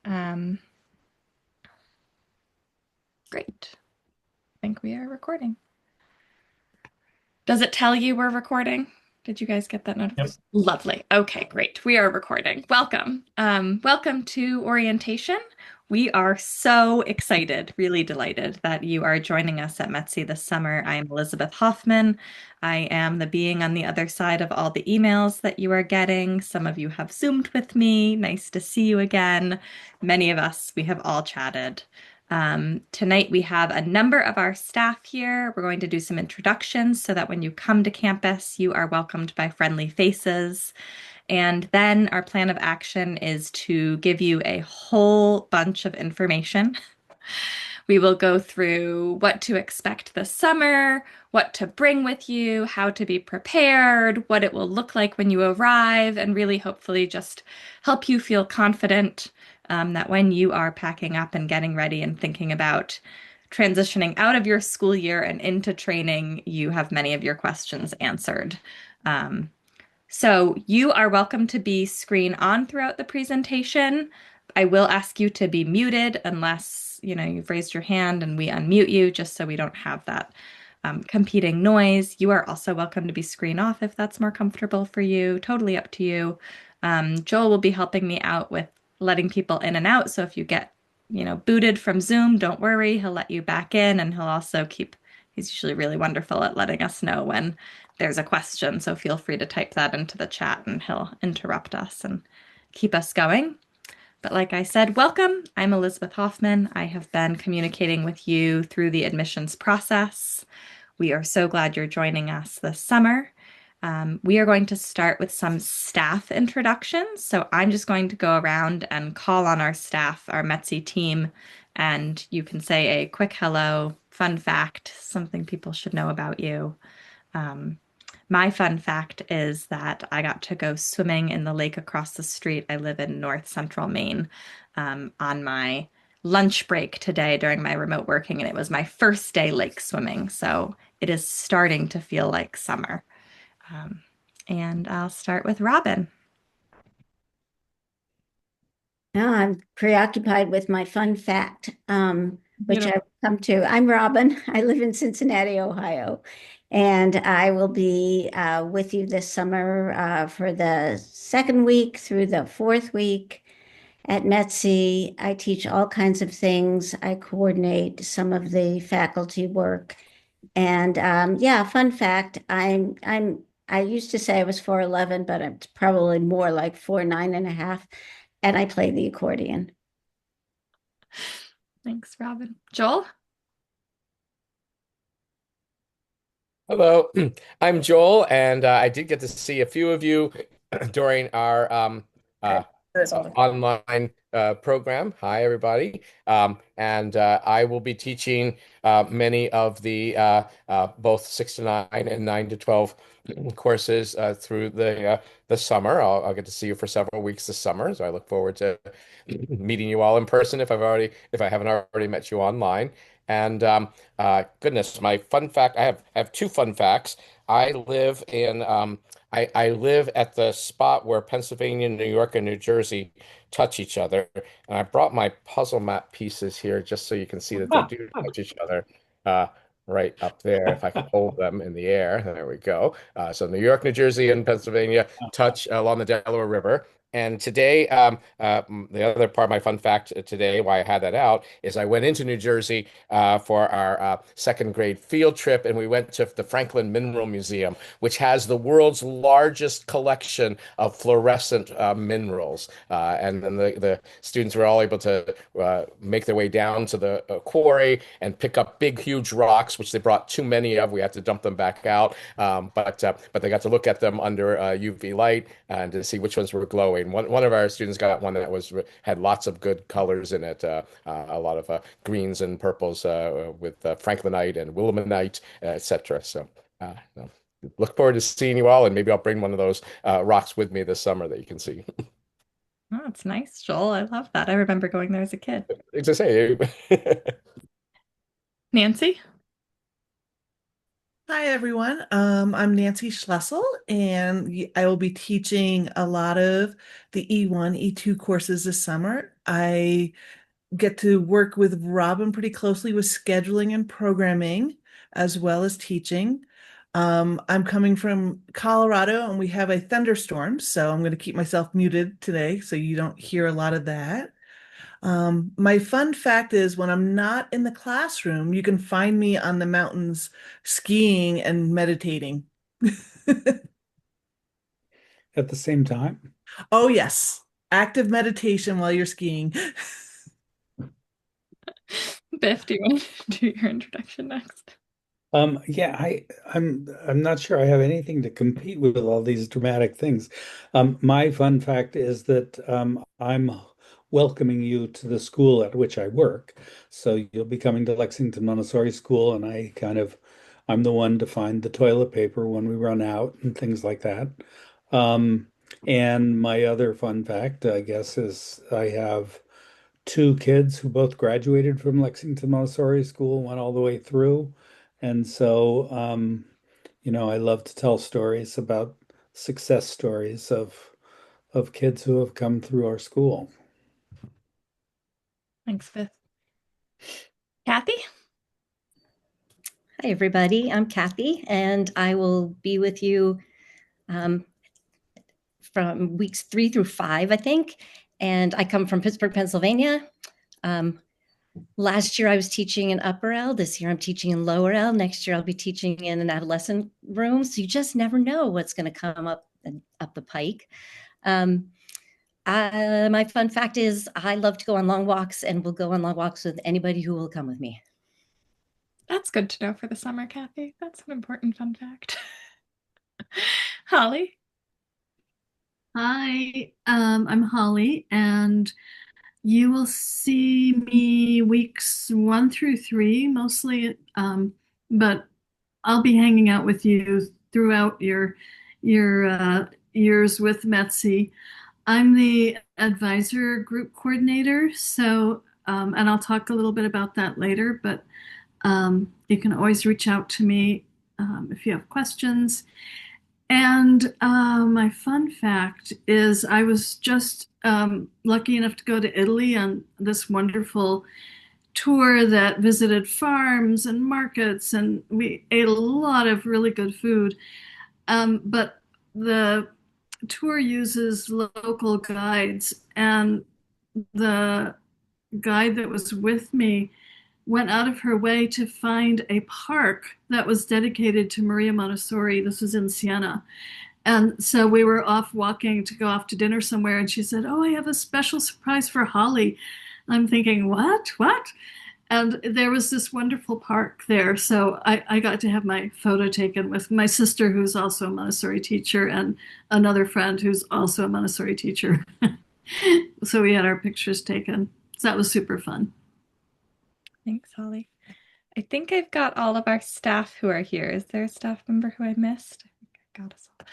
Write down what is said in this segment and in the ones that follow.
Um, Great. I think we are recording. Does it tell you we're recording? Did you guys get that Yep. notification? Lovely. Okay, great. We are recording. Welcome. Welcome to orientation. We are so excited, really delighted that you are joining us at METTC this summer. I am Elizabeth Hoffman. I am the being on the other side of all the emails that you are getting. Some of you have Zoomed with me. Nice to see you again. Many of us, we have all chatted. Tonight we have a number of our staff here. We're going to do some introductions so that when you come to campus, you are welcomed by friendly faces. And then our plan of action is to give you a whole bunch of information. We will go through what to expect this summer, what to bring with you, how to be prepared, what it will look like when you arrive, and really hopefully just help you feel confident that when you are packing up and getting ready and thinking about transitioning out of your school year and into training, you have many of your questions answered. Um, so you are welcome to be screen on throughout the presentation. I will ask you to be muted unless, you've raised your hand and we unmute you just so we don't have that competing noise. You are also welcome to be screen off if that's more comfortable for you. Totally up to you. Joel will be helping me out with letting people in and out. So if you get, booted from Zoom, don't worry. He'll let you back in and he'll also he's usually really wonderful at letting us know when there's a question. So feel free to type that into the chat and he'll interrupt us and keep us going. But like I said, welcome. I'm Elizabeth Hoffman. I have been communicating with you through the admissions process. We are so glad you're joining us this summer. We are going to start with some staff introductions. So I'm just going to go around and call on our staff, our METC team, and you can say a quick hello, fun fact, something people should know about you. Um, my fun fact is that I got to go swimming in the lake across the street. I live in North Central Maine on my lunch break today during my remote working, and it was my first day lake swimming. So it is starting to feel like summer. Um, and I'll start with Robin. Now I'm preoccupied with my fun fact, which Beautiful. I've come to. I'm Robin. I live in Cincinnati, Ohio, and I will be with you this summer for the second week through the fourth week at METC. I teach all kinds of things. I coordinate some of the faculty work, and yeah, fun fact. I used to say I was 4'11", but it's probably more like 4'9.5", and I play the accordion. Thanks, Robin. Joel? Hello, I'm Joel, and I did get to see a few of you during our online program. Hi, everybody. And I will be teaching many of the both 6 to 9 and 9 to 12 courses through the summer. I'll get to see you for several weeks this summer, so I look forward to meeting you all in person if I haven't already met you online. And goodness, my fun fact, I have two fun facts. I live in I live at the spot where Pennsylvania, New York, and New Jersey touch each other. And I brought my puzzle map pieces here just so you can see that they do touch each other uh, right up there. If I can hold them in the air, there we go. So New York, New Jersey, and Pennsylvania touch along the Delaware River. And today, the other part of my fun fact today, why I had that out, is I went into New Jersey for our second grade field trip, and we went to the Franklin Mineral Museum, which has the world's largest collection of fluorescent minerals. And then the students were all able to make their way down to the quarry and pick up big, huge rocks, which they brought too many of. We had to dump them back out. But they got to look at them under UV light and to see which ones were glowing. One of our students got one that had lots of good colors in it, a lot of greens and purples with franklinite and willimanite, etc. So, no. Look forward to seeing you all, and maybe I'll bring one of those rocks with me this summer that you can see. Oh, it's nice, Joel. I love that. I remember going there as a kid. As I say, Nancy? Hi, everyone. I'm Nancy Schlessel, and I will be teaching a lot of the E1, E2 courses this summer. I get to work with Robin pretty closely with scheduling and programming, as well as teaching. I'm coming from Colorado, and we have a thunderstorm, so I'm going to keep myself muted today so you don't hear a lot of that. My fun fact is when I'm not in the classroom, you can find me on the mountains skiing and meditating. At the same time? Oh, yes. Active meditation while you're skiing. Biff, do you want to do your introduction next? Yeah, I'm not sure I have anything to compete with all these dramatic things. My fun fact is that I'm welcoming you to the school at which I work. So you'll be coming to Lexington Montessori School, and I'm the one to find the toilet paper when we run out and things like that. Um, and my other fun fact, I guess, is I have two kids who both graduated from Lexington Montessori School, went all the way through. And so, I love to tell stories about success stories of kids who have come through our school. Thanks, Biff. Kathy? Hi, everybody. I'm Kathy, and I will be with you um, from weeks 3 through 5, I think. And I come from Pittsburgh, Pennsylvania. Um, Last year I was teaching in upper L. This year I'm teaching in lower L. Next year I'll be teaching in an adolescent room. So you just never know what's going to come up the pike. My fun fact is I love to go on long walks and will go on long walks with anybody who will come with me. That's good to know for the summer, Kathy. That's an important fun fact. Holly? Hi, I'm Holly, and you will see me weeks 1 through 3 mostly, but I'll be hanging out with you throughout your years with METTC. I'm the advisor group coordinator, so and I'll talk a little bit about that later, but you can always reach out to me if you have questions. And my fun fact is I was just lucky enough to go to Italy on this wonderful tour that visited farms and markets, and we ate a lot of really good food. But the tour uses local guides, and the guide that was with me went out of her way to find a park that was dedicated to Maria Montessori. This was in Siena. And so we were off walking to go off to dinner somewhere, and she said, "Oh, I have a special surprise for Holly." I'm thinking, what? What? And there was this wonderful park there. So I got to have my photo taken with my sister, who's also a Montessori teacher, and another friend who's also a Montessori teacher. So we had our pictures taken. So that was super fun. Thanks, Holly. I think I've got all of our staff who are here. Is there a staff member who I missed? I think I got us all.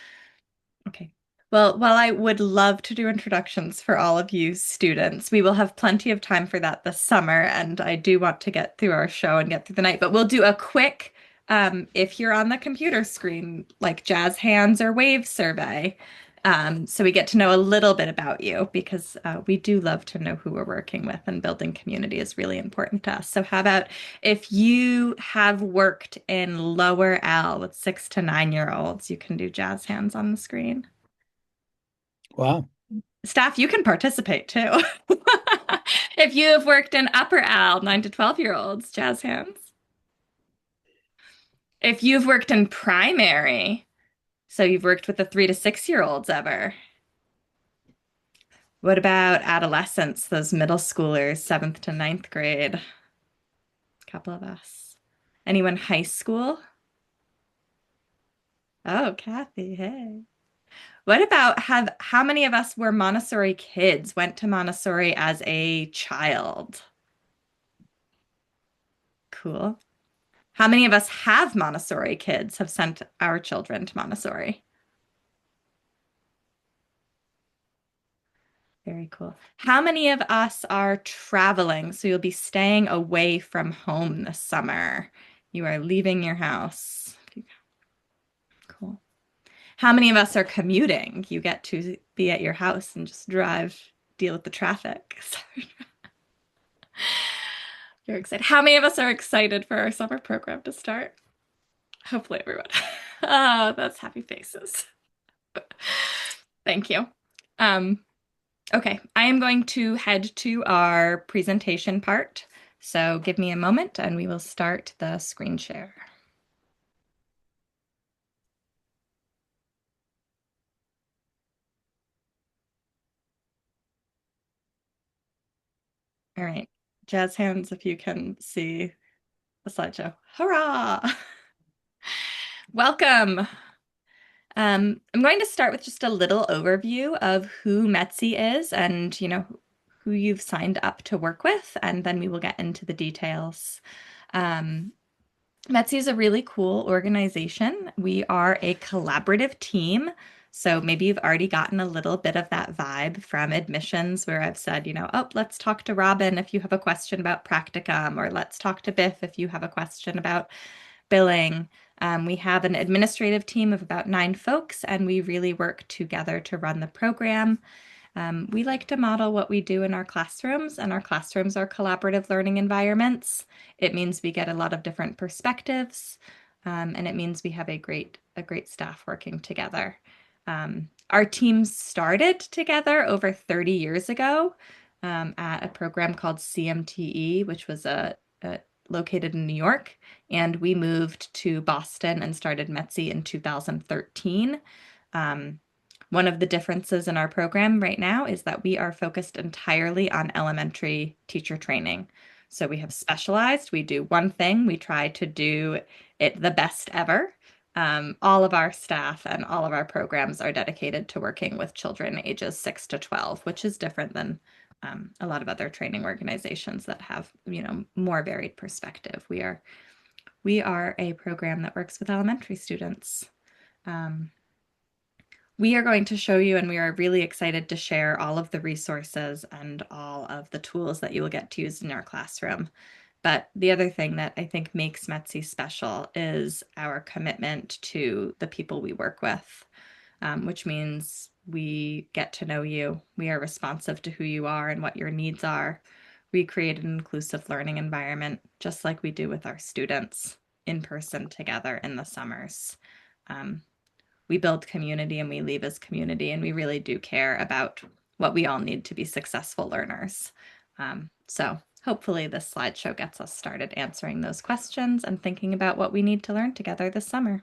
Okay. Well, while I would love to do introductions for all of you students, we will have plenty of time for that this summer, and I do want to get through our show and get through the night, but we'll do a quick, if you're on the computer screen, like jazz hands or wave survey, so we get to know a little bit about you because we do love to know who we're working with, and building community is really important to us. So how about if you have worked in lower L with 6 to 9 year olds, you can do jazz hands on the screen. Wow. Staff, you can participate too. If you have worked in upper L, 9 to 12 year olds, jazz hands. If you've worked in primary, so you've worked with the 3 to 6 year olds ever. What about adolescents, those middle schoolers, 7th to 9th grade? A couple of us. Anyone high school? Oh, Kathy, hey. What about how many of us were Montessori kids, went to Montessori as a child? Cool. How many of us have Montessori kids, have sent our children to Montessori? Very cool. How many of us are traveling? So you'll be staying away from home this summer. You are leaving your house. How many of us are commuting? You get to be at your house and just drive, deal with the traffic. You're excited. How many of us are excited for our summer program to start? Hopefully everyone. Oh, that's happy faces. Thank you. Okay, I am going to head to our presentation part. So give me a moment and we will start the screen share. All right, jazz hands if you can see the slideshow. Hurrah! Welcome. I'm going to start with just a little overview of who METTC is and, who you've signed up to work with, and then we will get into the details. METTC is a really cool organization. We are a collaborative team. So maybe you've already gotten a little bit of that vibe from admissions where I've said, oh, let's talk to Robin if you have a question about practicum, or let's talk to Biff if you have a question about billing. We have an administrative team of about 9 folks, and we really work together to run the program. We like to model what we do in our classrooms, and our classrooms are collaborative learning environments. It means we get a lot of different perspectives, and it means we have a great staff working together. Our teams started together over 30 years ago at a program called CMTE, which was located in New York, and we moved to Boston and started METTC in 2013. One of the differences in our program right now is that we are focused entirely on elementary teacher training. So we have specialized, we do one thing, we try to do it the best ever. All of our staff and all of our programs are dedicated to working with children ages 6 to 12, which is different than a lot of other training organizations that have, more varied perspective. We are a program that works with elementary students. We are going to show you, and we are really excited to share all of the resources and all of the tools that you will get to use in our classroom. But the other thing that I think makes METTC special is our commitment to the people we work with, which means we get to know you. We are responsive to who you are and what your needs are. We create an inclusive learning environment, just like we do with our students in person together in the summers. We build community and we leave as community, and we really do care about what we all need to be successful learners. So hopefully this slideshow gets us started answering those questions and thinking about what we need to learn together this summer.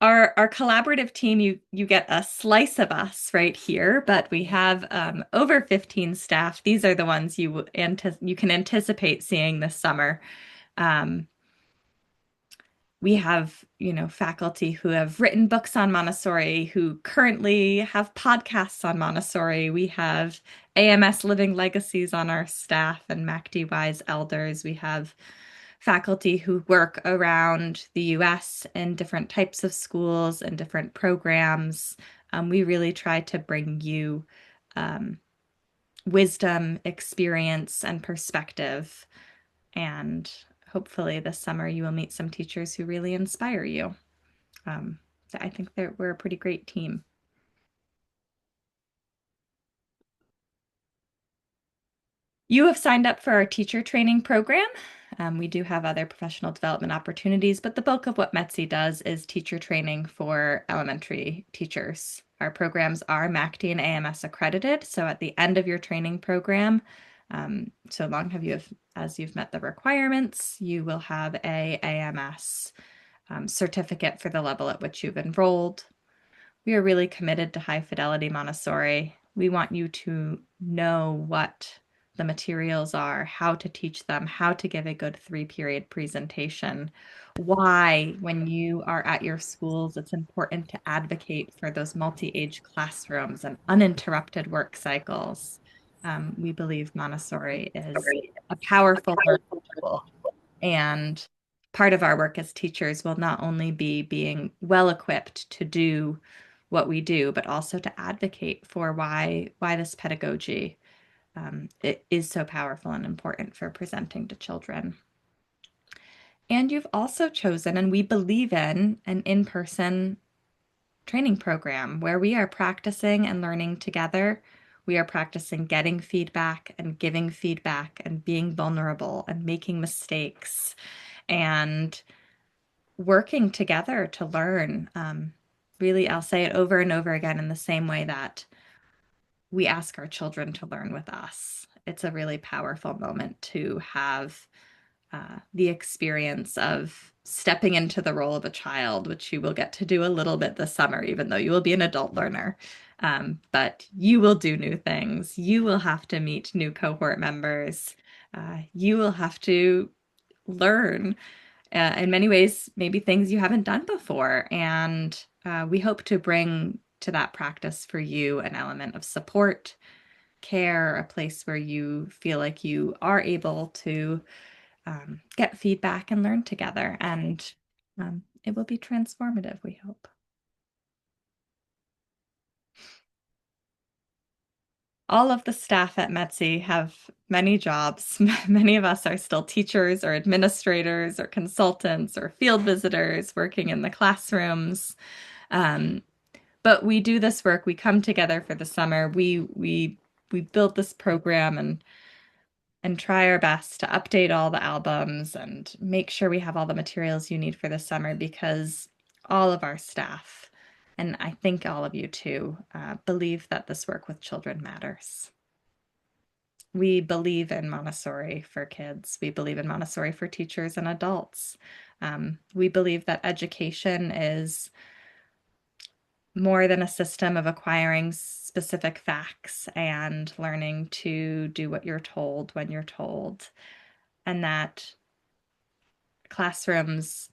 Our collaborative team, you get a slice of us right here, but we have over 15 staff. These are the ones you can anticipate seeing this summer. We have, faculty who have written books on Montessori, who currently have podcasts on Montessori. We have AMS Living Legacies on our staff and MACD-wise elders. We have faculty who work around the US in different types of schools and different programs. We really try to bring you wisdom, experience, and perspective. And hopefully this summer you will meet some teachers who really inspire you. I think that we're a pretty great team. You have signed up for our teacher training program. We do have other professional development opportunities, but the bulk of what METTC does is teacher training for elementary teachers. Our programs are MACD and AMS accredited, so at the end of your training program, so long as you've met the requirements, you will have a AMS certificate for the level at which you've enrolled. We are really committed to high fidelity Montessori. We want you to know what the materials are, how to teach them, how to give a good 3-period presentation, why, when you are at your schools, it's important to advocate for those multi-age classrooms and uninterrupted work cycles. We believe Montessori is a powerful learning tool, and part of our work as teachers will not only be being well equipped to do what we do, but also to advocate for why this pedagogy it is so powerful and important for presenting to children. And you've also chosen, and we believe in, an in-person training program where we are practicing and learning together. We are practicing getting feedback and giving feedback and being vulnerable and making mistakes and working together to learn. Really, I'll say it over and over again in the same way that we ask our children to learn with us. It's a really powerful moment to have the experience of stepping into the role of a child, which you will get to do a little bit this summer, even though you will be an adult learner. But you will do new things. You will have to meet new cohort members. You will have to learn, in many ways, maybe things you haven't done before. And we hope to bring to that practice for you an element of support, care, a place where you feel like you are able to get feedback and learn together. And it will be transformative, we hope. All of the staff at METTC have many jobs. Many of us are still teachers or administrators or consultants or field visitors working in the classrooms. But we do this work. We come together for the summer. We built this program and try our best to update all the albums and make sure we have all the materials you need for the summer, because all of our staff, and I think all of you too, believe that this work with children matters. We believe in Montessori for kids. We believe in Montessori for teachers and adults. We believe that education is more than a system of acquiring specific facts and learning to do what you're told when you're told, and that classrooms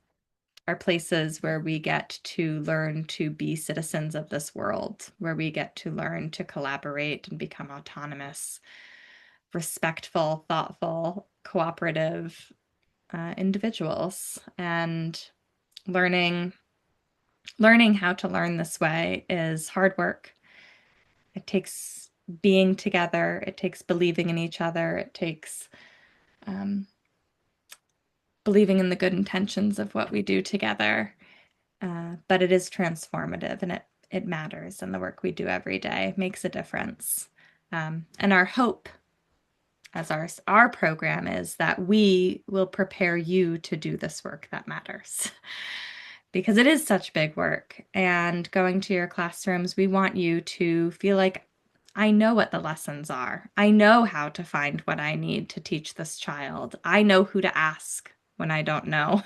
are places where we get to learn to be citizens of this world, where we get to learn to collaborate and become autonomous, respectful, thoughtful, cooperative individuals. And learning how to learn this way is hard work. It takes being together. It takes believing in each other. It takes believing in the good intentions of what we do together. But it is transformative, and it matters. And the work we do every day makes a difference. And our hope as our program is that we will prepare you to do this work that matters. Because it is such big work. And going to your classrooms, we want you to feel like, I know what the lessons are. I know how to find what I need to teach this child. I know who to ask when I don't know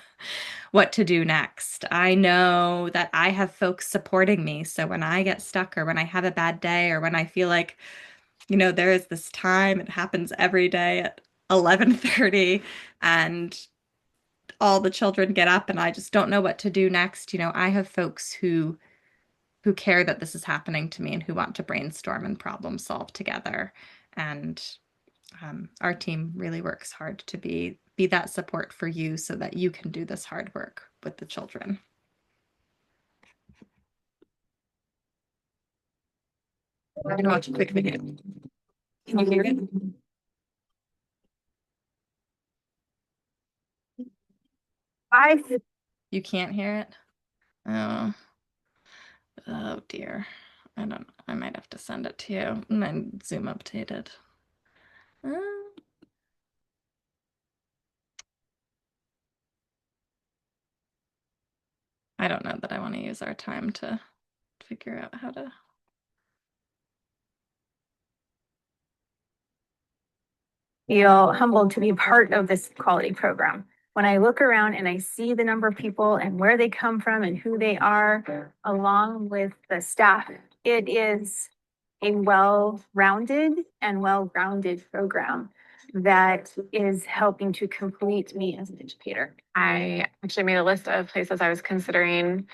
what to do next. I know that I have folks supporting me. So when I get stuck, or when I have a bad day, or when I feel like, there is this time, it happens every day at 11:30, and all the children get up and I just don't know what to do next. I have folks who care that this is happening to me and who want to brainstorm and problem solve together. And our team really works hard to be that support for you so that you can do this hard work with the children. I'm going to watch a quick video. Can you hear it? You can't hear it? Oh dear. I might have to send it to you. And then Zoom updated. I don't know that I want to use our time to figure out how to. Feel humbled to be part of this quality program. When I look around and I see the number of people and where they come from and who they are, along with the staff, it is a well-rounded and well-grounded program that is helping to complete me as an educator. I actually made a list of places I was considering,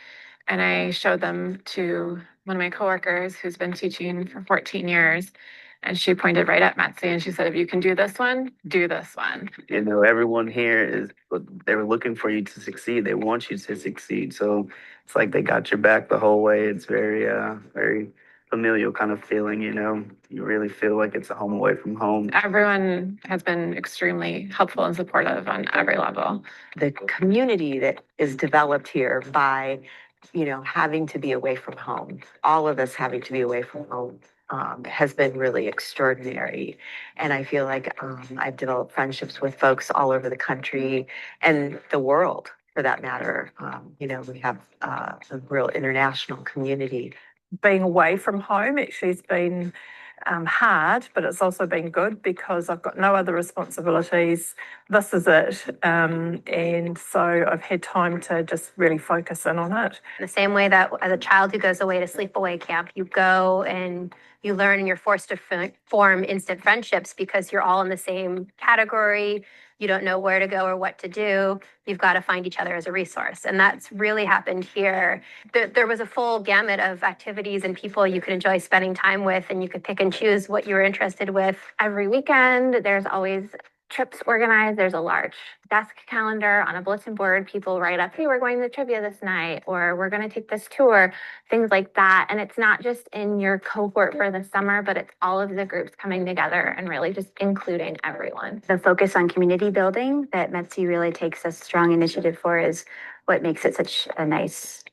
and I showed them to one of my coworkers who's been teaching for 14 years. And she pointed right at METTC and she said, if you can do this one, do this one. Everyone here they're looking for you to succeed. They want you to succeed. So it's like they got your back the whole way. It's very, very familial kind of feeling, you really feel like it's a home away from home. Everyone has been extremely helpful and supportive on every level. The community that is developed here by, having to be away from home, all of us having to be away from home, has been really extraordinary. And I feel like I've developed friendships with folks all over the country and the world for that matter. We have a real international community. Being away from home actually has been hard, but it's also been good because I've got no other responsibilities. This is it. And so I've had time to just really focus in on it. The same way that as a child who goes away to sleepaway camp, you go and you learn and you're forced to form instant friendships because you're all in the same category. You don't know where to go or what to do. You've got to find each other as a resource. And that's really happened here. There was a full gamut of activities and people you could enjoy spending time with, and you could pick and choose what you were interested with. Every weekend, there's always trips organized. There's a large desk calendar on a bulletin board. People write up, hey, we're going to trivia this night, or we're going to take this tour, things like that. And it's not just in your cohort for the summer, but it's all of the groups coming together and really just including everyone. The focus on community building that METTC really takes a strong initiative for is what makes it such a nice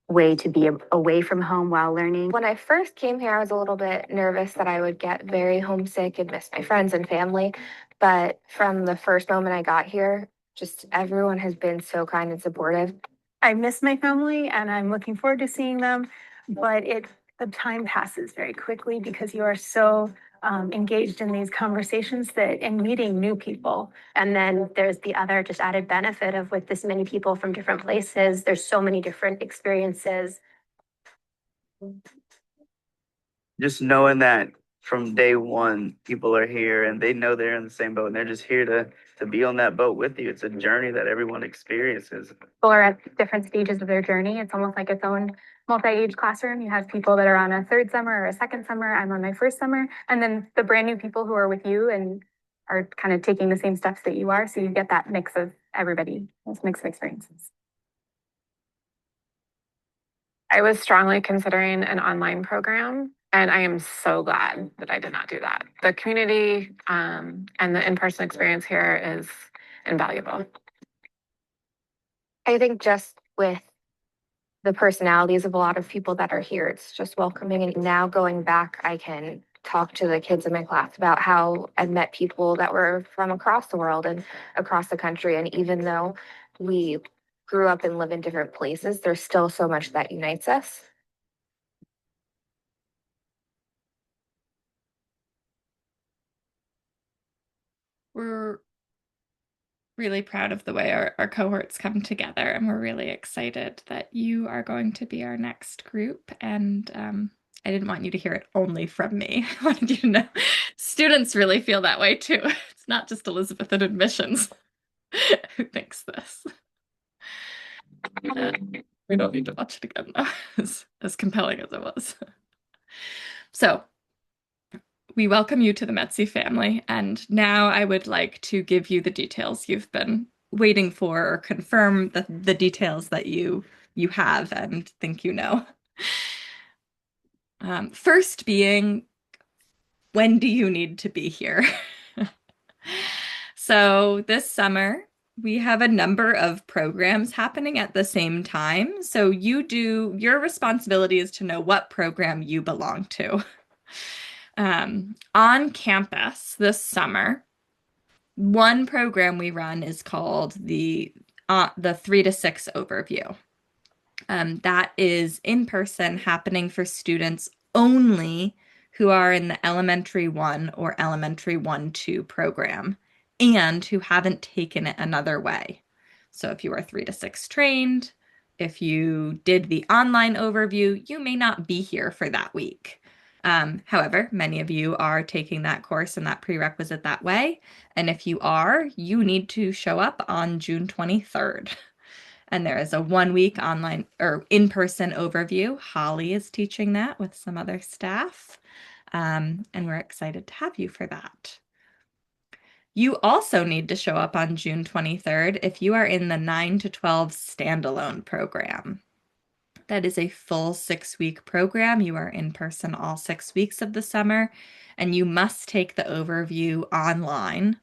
way to be away from home while learning. When I first came here, I was a little bit nervous that I would get very homesick and miss my friends and family. But from the first moment I got here, just everyone has been so kind and supportive. I miss my family and I'm looking forward to seeing them, but the time passes very quickly because you are so engaged in these conversations and meeting new people. And then there's the other just added benefit of with this many people from different places, there's so many different experiences. Just knowing that from day one, people are here and they know they're in the same boat and they're just here to be on that boat with you. It's a journey that everyone experiences. People are at different stages of their journey. It's almost like its own multi-age classroom. You have people that are on a third summer or a second summer. I'm on my first summer. And then the brand new people who are with you and are kind of taking the same steps that you are. So you get that mix of everybody, those mix of experiences. I was strongly considering an online program, and I am so glad that I did not do that. The community and the in-person experience here is invaluable. I think just with the personalities of a lot of people that are here, it's just welcoming. And now going back, I can talk to the kids in my class about how I've met people that were from across the world and across the country. And even though we grew up and live in different places, there's still so much that unites us. We're really proud of the way our cohorts come together, and we're really excited that you are going to be our next group. And I didn't want you to hear it only from me. I wanted you to know students really feel that way too. It's not just Elizabeth in admissions who thinks this. We don't need to watch it again though, as compelling as it was. So we welcome you to the METTC family, and now I would like to give you the details you've been waiting for, or confirm the details that you have and think you know. First being, when do you need to be here? So this summer, we have a number of programs happening at the same time. So your responsibility is to know what program you belong to. On campus this summer, one program we run is called the 3 to 6 overview. That is in person, happening for students only who are in the elementary 1 or elementary 1-2 program and who haven't taken it another way. So if you are 3 to 6 trained, if you did the online overview, you may not be here for that week. However, many of you are taking that course and that prerequisite that way. And if you are, you need to show up on June 23rd. And there is a 1-week online or in-person overview. Holly is teaching that with some other staff. And we're excited to have you for that. You also need to show up on June 23rd if you are in the 9 to 12 standalone program. That is a full 6-week program. You are in person all 6 weeks of the summer, and you must take the overview online.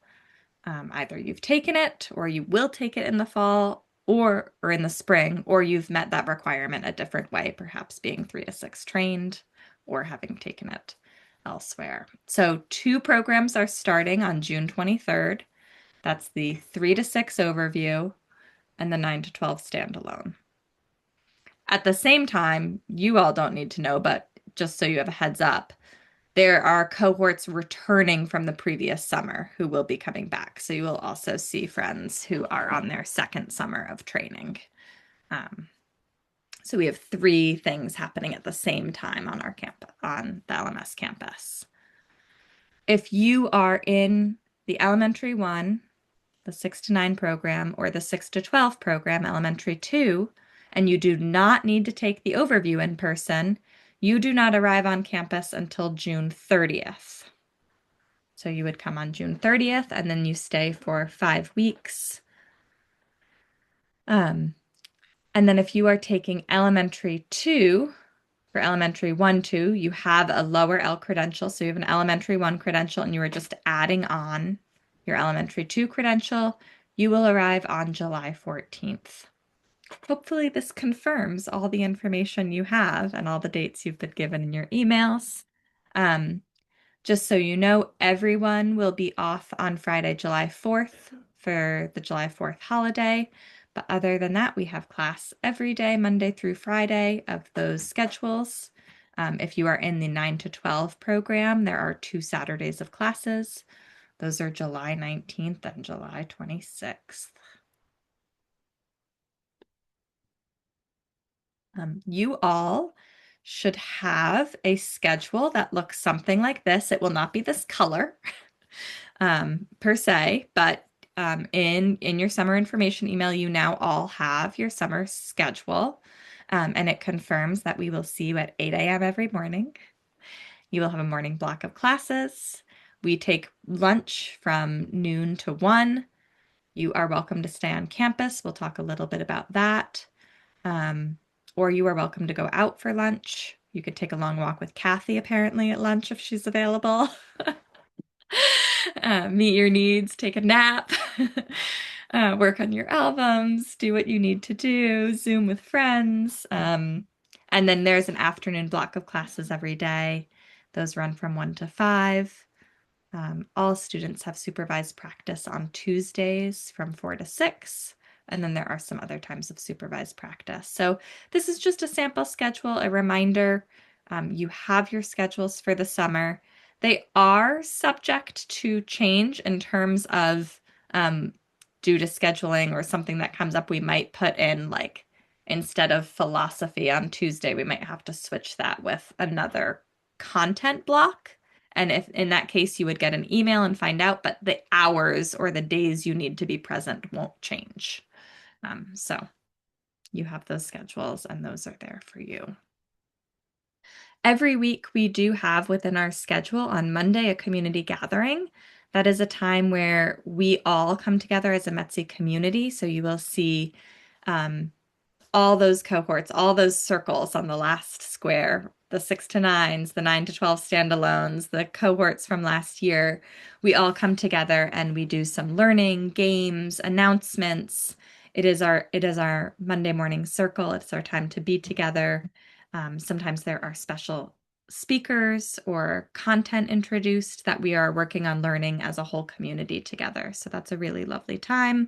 Either you've taken it or you will take it in the fall or in the spring, or you've met that requirement a different way, perhaps being 3 to 6 trained or having taken it elsewhere. So 2 programs are starting on June 23rd. That's the 3 to 6 overview and the 9 to 12 standalone. At the same time, you all don't need to know, but just so you have a heads up, there are cohorts returning from the previous summer who will be coming back. So you will also see friends who are on their second summer of training. So we have 3 things happening at the same time on our campus, on the LMS campus. If you are in the elementary 1, the 6 to 9 program, or the 6 to 12 program, elementary 2, and you do not need to take the overview in person, you do not arrive on campus until June 30th. So you would come on June 30th, and then you stay for 5 weeks. And then if you are taking elementary 2, for elementary 1, 2, you have a lower L credential. So you have an elementary 1 credential, and you are just adding on your elementary 2 credential. You will arrive on July 14th. Hopefully this confirms all the information you have and all the dates you've been given in your emails. Just so you know, everyone will be off on Friday, July 4th for the July 4th holiday. But other than that, we have class every day, Monday through Friday of those schedules. If you are in the 9 to 12 program, there are 2 Saturdays of classes. Those are July 19th and July 26th. You all should have a schedule that looks something like this. It will not be this color per se, but in your summer information email, you now all have your summer schedule, and it confirms that we will see you at 8 a.m. every morning. You will have a morning block of classes. We take lunch from noon to 1. You are welcome to stay on campus. We'll talk a little bit about that. Or you are welcome to go out for lunch. You could take a long walk with Kathy, apparently, at lunch if she's available. Meet your needs, take a nap, work on your albums, do what you need to do, Zoom with friends. And then there's an afternoon block of classes every day. Those run from 1 to 5. All students have supervised practice on Tuesdays from 4 to 6. And then there are some other times of supervised practice. So this is just a sample schedule, a reminder. You have your schedules for the summer. They are subject to change in terms of due to scheduling or something that comes up, we might put in, like, instead of philosophy on Tuesday, we might have to switch that with another content block. And if in that case, you would get an email and find out, but the hours or the days you need to be present won't change. So you have those schedules and those are there for you. Every week we do have within our schedule on Monday a community gathering. That is a time where we all come together as a METTC community. So you will see all those cohorts, all those circles on the last square, the 6 to 9s, the 9 to 12 standalones, the cohorts from last year. We all come together and we do some learning, games, announcements. It is our Monday morning circle. It's our time to be together. Sometimes there are special speakers or content introduced that we are working on learning as a whole community together. So that's a really lovely time.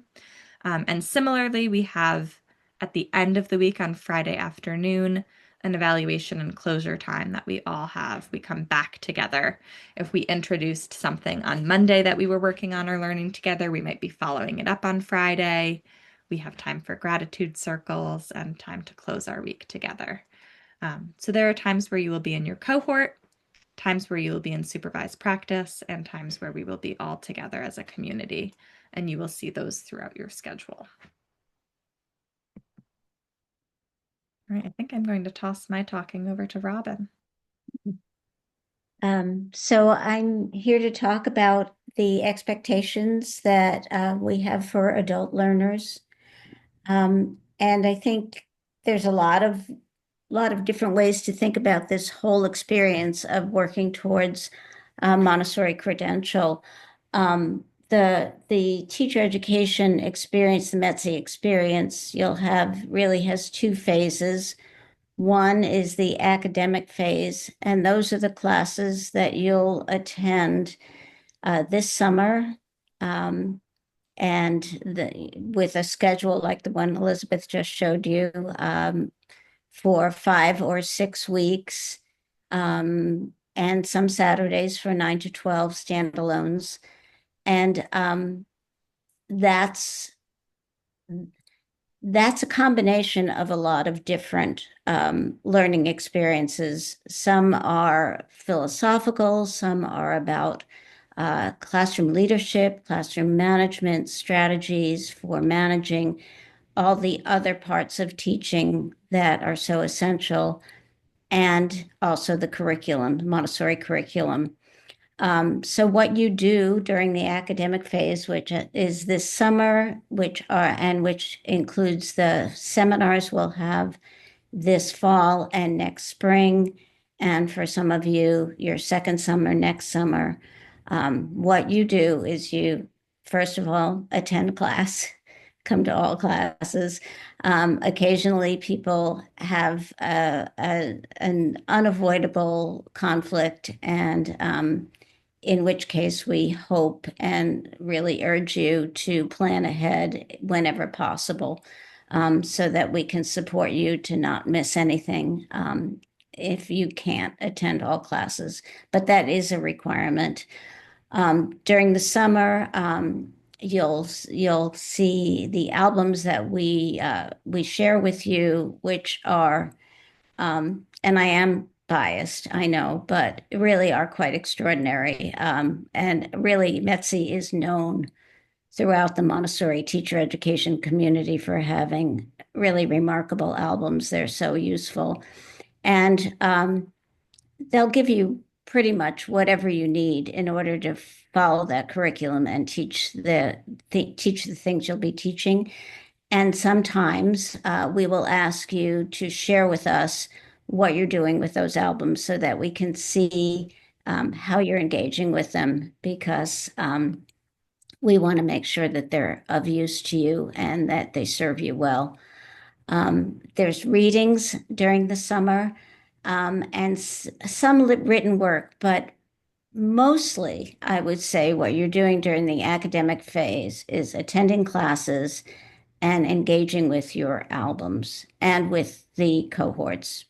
And similarly, we have at the end of the week on Friday afternoon, an evaluation and closure time that we all have. We come back together. If we introduced something on Monday that we were working on or learning together, we might be following it up on Friday. We have time for gratitude circles and time to close our week together. So there are times where you will be in your cohort, times where you will be in supervised practice, and times where we will be all together as a community, and you will see those throughout your schedule. All right, I think I'm going to toss my talking over to Robin. So I'm here to talk about the expectations that we have for adult learners. And I think there's a lot of lot of different ways to think about this whole experience of working towards Montessori credential. The teacher education experience, the METTC experience, you'll have really has two phases. One is the academic phase, and those are the classes that you'll attend this summer. With a schedule like the one Elizabeth just showed you, for 5 or 6 weeks, and some Saturdays for 9 to 12 standalones. And that's a combination of a lot of different learning experiences. Some are philosophical, some are about classroom leadership, classroom management, strategies for managing all the other parts of teaching that are so essential, and also the curriculum, the Montessori curriculum. So what you do during the academic phase, which is this summer, which includes the seminars we'll have this fall and next spring, and for some of you, your second summer next summer. What you do is you, first of all, attend class, come to all classes. Occasionally, people have an unavoidable conflict, and in which case we hope and really urge you to plan ahead whenever possible, so that we can support you to not miss anything if you can't attend all classes. But that is a requirement. During the summer, you'll see the albums that we share with you, which are, and I am biased, I know, but really are quite extraordinary. And really, METTC is known throughout the Montessori teacher education community for having really remarkable albums. They're so useful. And they'll give you pretty much whatever you need in order to follow that curriculum and teach the things you'll be teaching. And sometimes we will ask you to share with us what you're doing with those albums so that we can see how you're engaging with them, because we want to make sure that they're of use to you and that they serve you well. There's readings during the summer, and some written work, but mostly I would say what you're doing during the academic phase is attending classes and engaging with your albums and with the cohorts,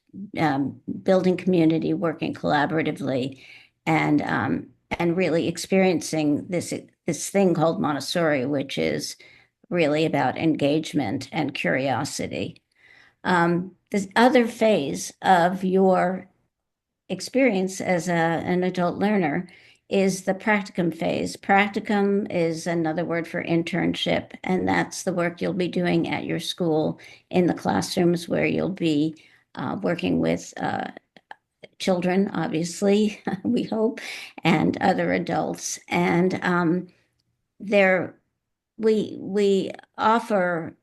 building community, working collaboratively, and really experiencing this thing called Montessori, which is really about engagement and curiosity. This other phase of your experience as an adult learner is the practicum phase. Practicum is another word for internship, and that's the work you'll be doing at your school in the classrooms where you'll be working with children, obviously, we hope, and other adults. And we offer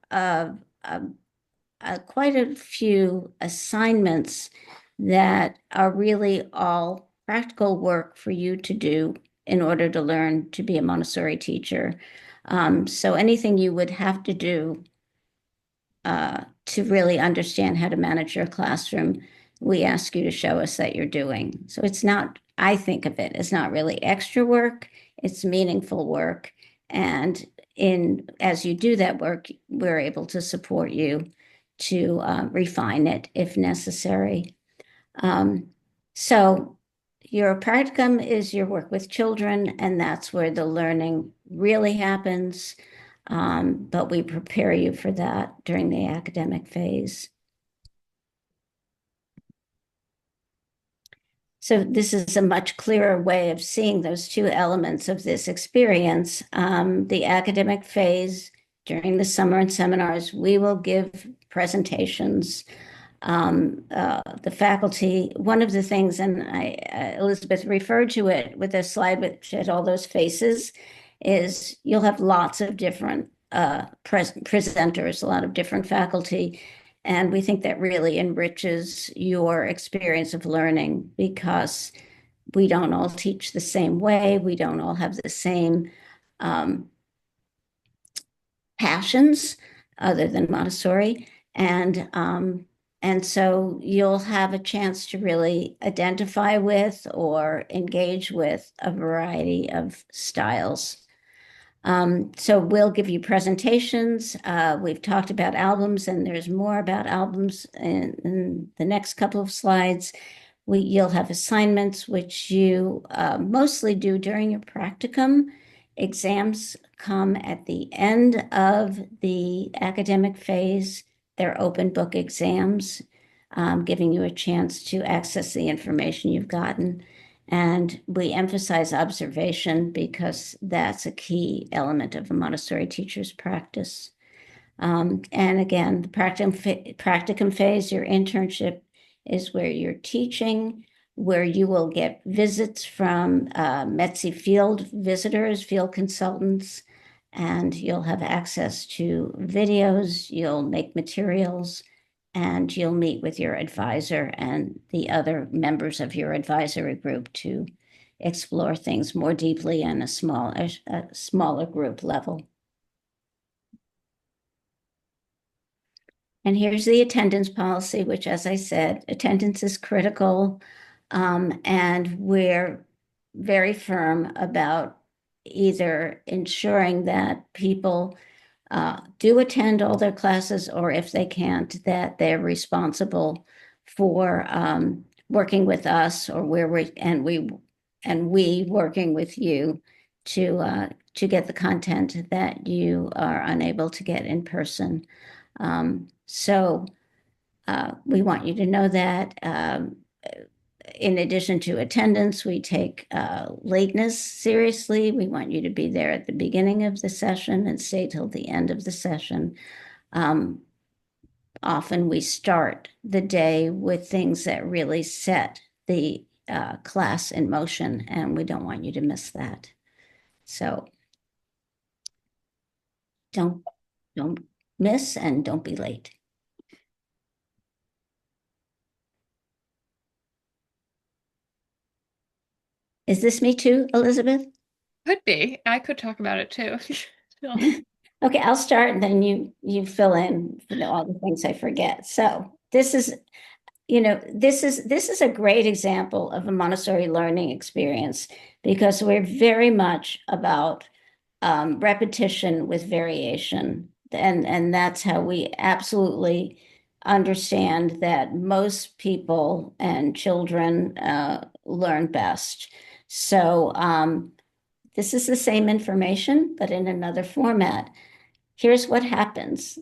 quite a few assignments that are really all practical work for you to do in order to learn to be a Montessori teacher. So anything you would have to do to really understand how to manage your classroom, we ask you to show us that you're doing. So it's not, I think of it as not really extra work, it's meaningful work. And as you do that work, we're able to support you to refine it if necessary. So your practicum is your work with children, and that's where the learning really happens. But we prepare you for that during the academic phase. So this is a much clearer way of seeing those two elements of this experience. The academic phase, during the summer and seminars, we will give presentations. The faculty, one of the things, and Elizabeth referred to it with a slide which had all those faces, is you'll have lots of different presenters, a lot of different faculty, And we think that really enriches your experience of learning because we don't all teach the same way. We don't all have the same passions other than Montessori. And so you'll have a chance to really identify with or engage with a variety of styles. So we'll give you presentations. We've talked about albums, and there's more about albums in the next couple of slides. You'll have assignments, which you mostly do during your practicum. Exams come at the end of the academic phase. They're open book exams, giving you a chance to access the information you've gotten. And we emphasize observation because that's a key element of a Montessori teacher's practice. And again, the practicum phase, your internship, is where you're teaching, where you will get visits from METTC field visitors, field consultants, and you'll have access to videos, you'll make materials, and you'll meet with your advisor and the other members of your advisory group to explore things more deeply on a smaller group level. And here's the attendance policy, which, as I said, attendance is critical. And we're very firm about either ensuring that people do attend all their classes, or if they can't, that they're responsible for working with us, or we working with you to get the content that you are unable to get in person. So we want you to know that. In addition to attendance, we take lateness seriously. We want you to be there at the beginning of the session and stay till the end of the session. Often we start the day with things that really set the class in motion, and we don't want you to miss that. So don't miss and don't be late. Is this me too, Elizabeth? Could be. I could talk about it too. Okay, I'll start and then you fill in all the things I forget. So this is a great example of a Montessori learning experience because we're very much about repetition with variation. And that's how we absolutely understand that most people and children learn best. So this is the same information, but in another format. Here's what happens.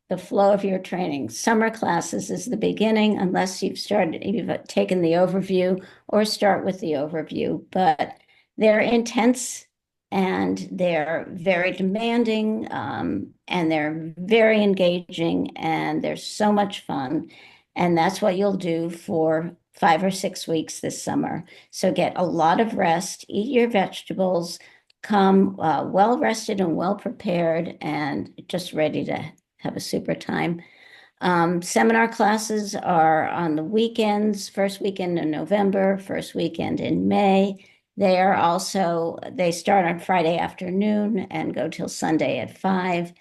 The flow of your training. Summer classes is the beginning, unless you've taken the overview, or start with the overview, but they're intense and they're very demanding, and they're very engaging, and they're so much fun. And that's what you'll do for 5 or 6 weeks this summer. So get a lot of rest, eat your vegetables, come well rested and well prepared, and just ready to have a super time. Seminar classes are on the weekends, first weekend in November, first weekend in May. They start on Friday afternoon and go till Sunday at 5.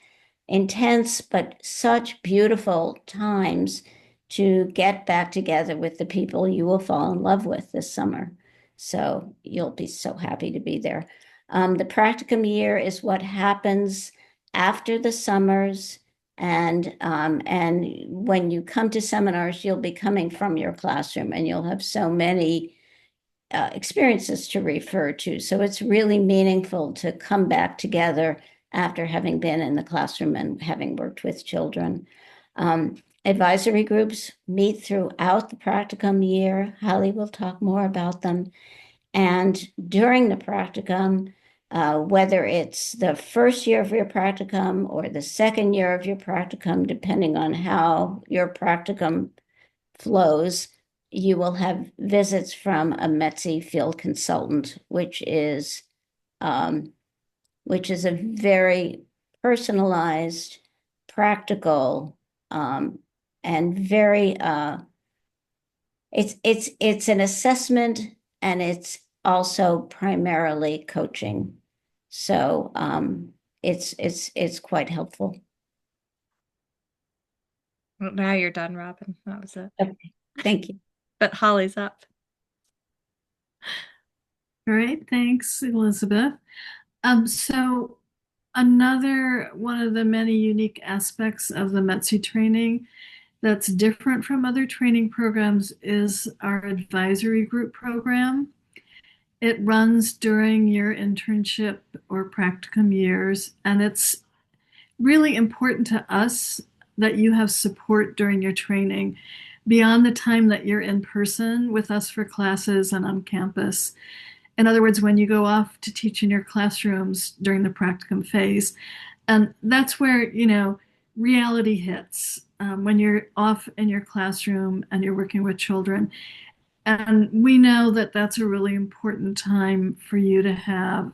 Intense, but such beautiful times to get back together with the people you will fall in love with this summer. So you'll be so happy to be there. The practicum year is what happens after the summers. And when you come to seminars, you'll be coming from your classroom and you'll have so many experiences to refer to. So it's really meaningful to come back together after having been in the classroom and having worked with children. Advisory groups meet throughout the practicum year. Holly will talk more about them. And during the practicum, whether it's the first year of your practicum or the second year of your practicum, depending on how your practicum flows, you will have visits from a METTC field consultant, which is a very personalized, practical and very it's an assessment, and it's also primarily coaching. So it's quite helpful. Well, now you're done, Robin. That was it. Okay, thank you. But Holly's up. Great, thanks, Elizabeth. So another one of the many unique aspects of the METTC training that's different from other training programs is our advisory group program. It runs during your internship or practicum years, and it's really important to us that you have support during your training beyond the time that you're in person with us for classes and on campus. In other words, when you go off to teach in your classrooms during the practicum phase. And that's where, reality hits when you're off in your classroom and you're working with children. And we know that that's a really important time for you to have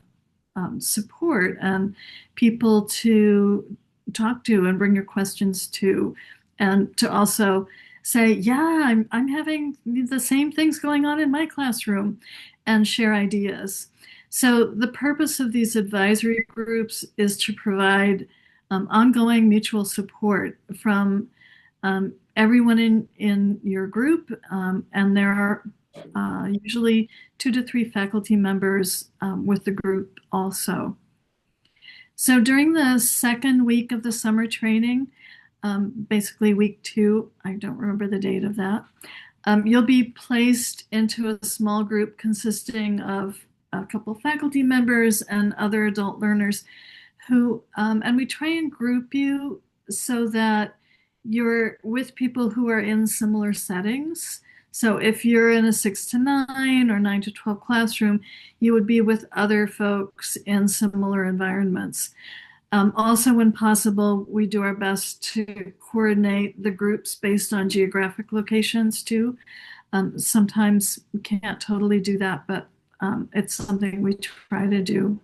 support and people to talk to and bring your questions to, and to also say, yeah, I'm having the same things going on in my classroom, and share ideas. So the purpose of these advisory groups is to provide ongoing mutual support from everyone in your group, and there are usually 2 to 3 faculty members with the group also. So during the second week of the summer training, basically week 2, I don't remember the date of that, you'll be placed into a small group consisting of a couple faculty members and other adult learners who, and we try and group you so that you're with people who are in similar settings. So if you're in a 6 to 9 or 9 to 12 classroom, you would be with other folks in similar environments. Also, when possible, we do our best to coordinate the groups based on geographic locations too. Sometimes we can't totally do that, but it's something we try to do.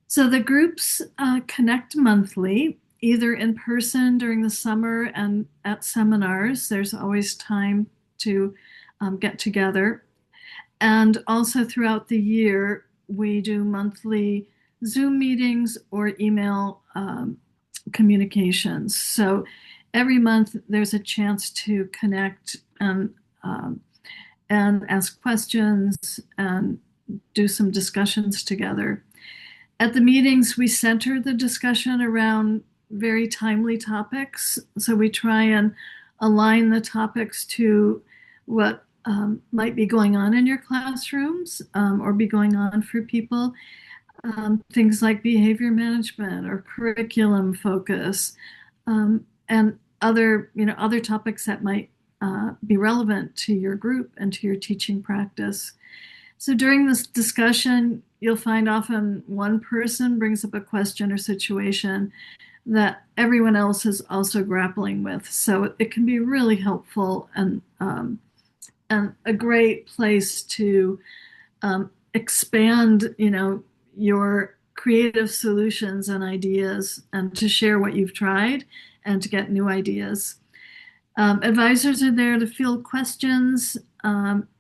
So the groups connect monthly, either in person during the summer and at seminars. There's always time to get together. And also throughout the year, we do monthly Zoom meetings or email communications. So every month there's a chance to connect and ask questions and do some discussions together. At the meetings, we center the discussion around very timely topics. So we try and align the topics to what might be going on in your classrooms or be going on for people. Things like behavior management or curriculum focus, and other topics that might be relevant to your group and to your teaching practice. So during this discussion, you'll find often one person brings up a question or situation that everyone else is also grappling with. So it can be really helpful and a great place to expand, your creative solutions and ideas, and to share what you've tried and to get new ideas. Advisors are there to field questions.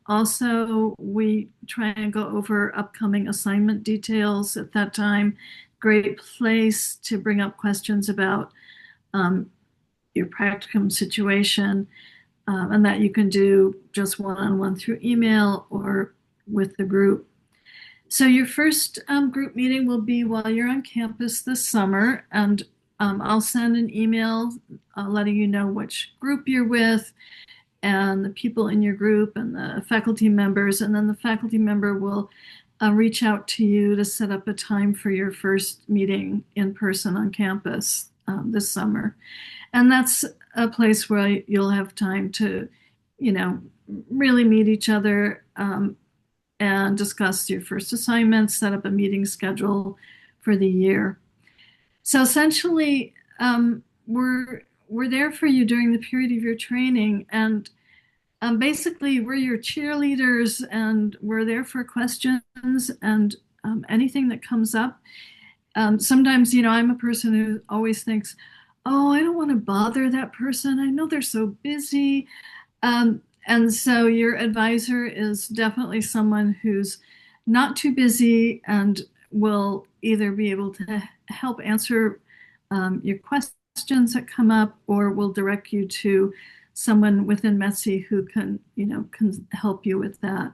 Also, we try and go over upcoming assignment details at that time. Great place to bring up questions about your practicum situation, and that you can do just one-on-one through email or with the group. So your first group meeting will be while you're on campus this summer, and I'll send an email letting you know which group you're with and the people in your group and the faculty members, and then the faculty member will reach out to you to set up a time for your first meeting in person on campus this summer. And that's a place where you'll have time to, really meet each other and discuss your first assignments, set up a meeting schedule for the year. So essentially, we're there for you during the period of your training, and basically we're your cheerleaders, and we're there for questions and anything that comes up. Sometimes, I'm a person who always thinks, oh, I don't want to bother that person. I know they're so busy. And so your advisor is definitely someone who's not too busy and will either be able to help answer your questions that come up, or will direct you to someone within METC who can, can help you with that.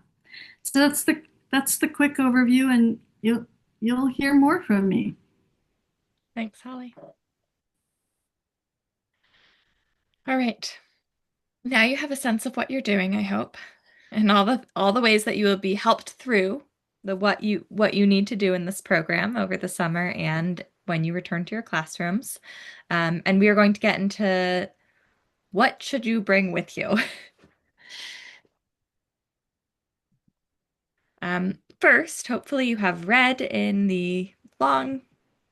So that's the quick overview, and you'll hear more from me. Thanks, Holly. All right. Now you have a sense of what you're doing, I hope, and all the ways that you will be helped through what you need to do in this program over the summer and when you return to your classrooms. And we are going to get into what should you bring with you. First, hopefully you have read in the long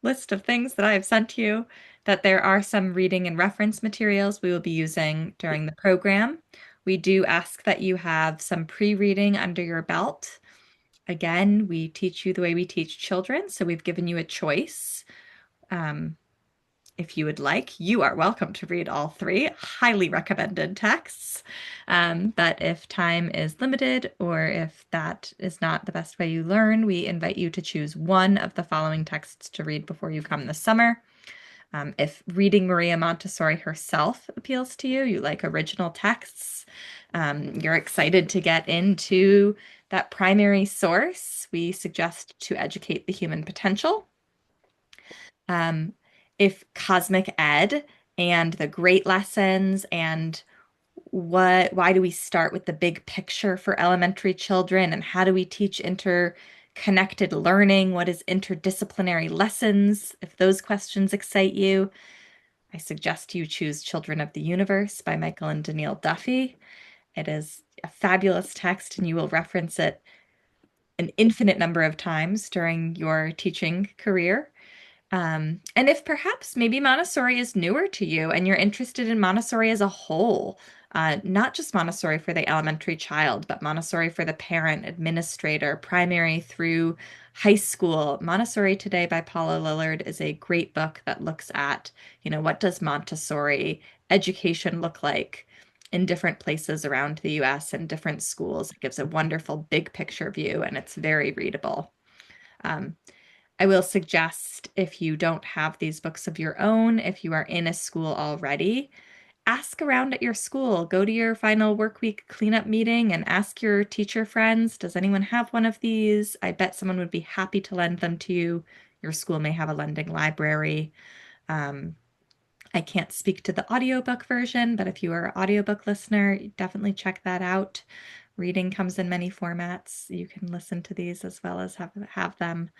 list of things that I have sent you that there are some reading and reference materials we will be using during the program. We do ask that you have some pre-reading under your belt. Again, we teach you the way we teach children, so we've given you a choice. If you would like, you are welcome to read all three highly recommended texts. But if time is limited, or if that is not the best way you learn, we invite you to choose one of the following texts to read before you come this summer. If reading Maria Montessori herself appeals to you, you like original texts, you're excited to get into that primary source, we suggest To Educate the Human Potential. If Cosmic Ed and the great lessons and why do we start with the big picture for elementary children, and how do we teach interconnected learning? What is interdisciplinary lessons? If those questions excite you, I suggest you choose Children of the Universe by Michael and Danielle Duffy. It is a fabulous text, and you will reference it an infinite number of times during your teaching career. And if perhaps maybe Montessori is newer to you and you're interested in Montessori as a whole, not just Montessori for the elementary child, but Montessori for the parent, administrator, primary through high school. Montessori Today by Paula Lillard is a great book that looks at, what does Montessori education look like in different places around the US and different schools. It gives a wonderful big picture view, and it's very readable. I will suggest, if you don't have these books of your own, if you are in a school already, ask around at your school. Go to your final work week cleanup meeting and ask your teacher friends, does anyone have one of these? I bet someone would be happy to lend them to you. Your school may have a lending library. I can't speak to the audiobook version, but if you are an audiobook listener, definitely check that out. Reading comes in many formats. You can listen to these as well as have them.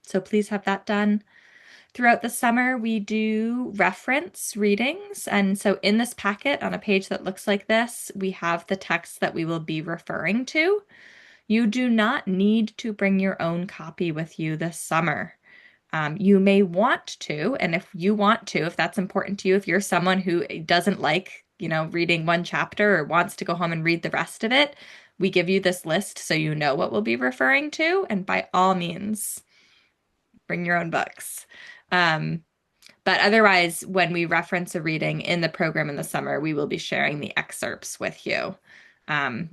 So please have that done. Throughout the summer, we do reference readings. And so in this packet, on a page that looks like this, we have the text that we will be referring to. You do not need to bring your own copy with you this summer. You may want to, and if you want to, if that's important to you, if you're someone who doesn't like, reading one chapter or wants to go home and read the rest of it, we give you this list so you know what we'll be referring to. And by all means, bring your own books. But otherwise, when we reference a reading in the program in the summer, we will be sharing the excerpts with you.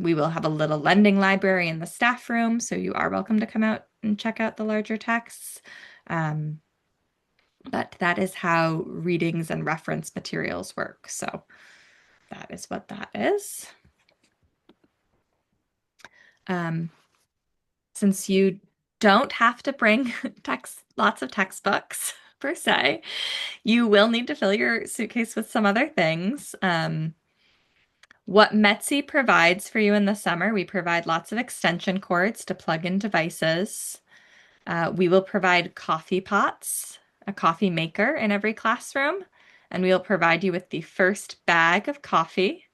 We will have a little lending library in the staff room, so you are welcome to come out and check out the larger texts. But that is how readings and reference materials work. So that is what that is. Since you don't have to bring lots of textbooks per se, you will need to fill your suitcase with some other things. What METC provides for you in the summer, we provide lots of extension cords to plug in devices. We will provide coffee pots, a coffee maker in every classroom, and we will provide you with the first bag of coffee.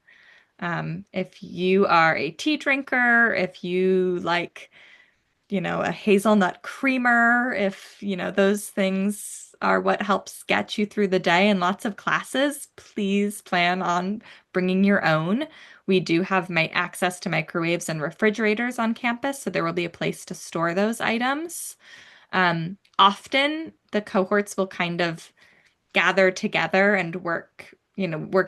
If you are a tea drinker, if you like, a hazelnut creamer, if, those things are what helps get you through the day in lots of classes, please plan on bringing your own. We do have access to microwaves and refrigerators on campus, so there will be a place to store those items. Often the cohorts will kind of gather together and work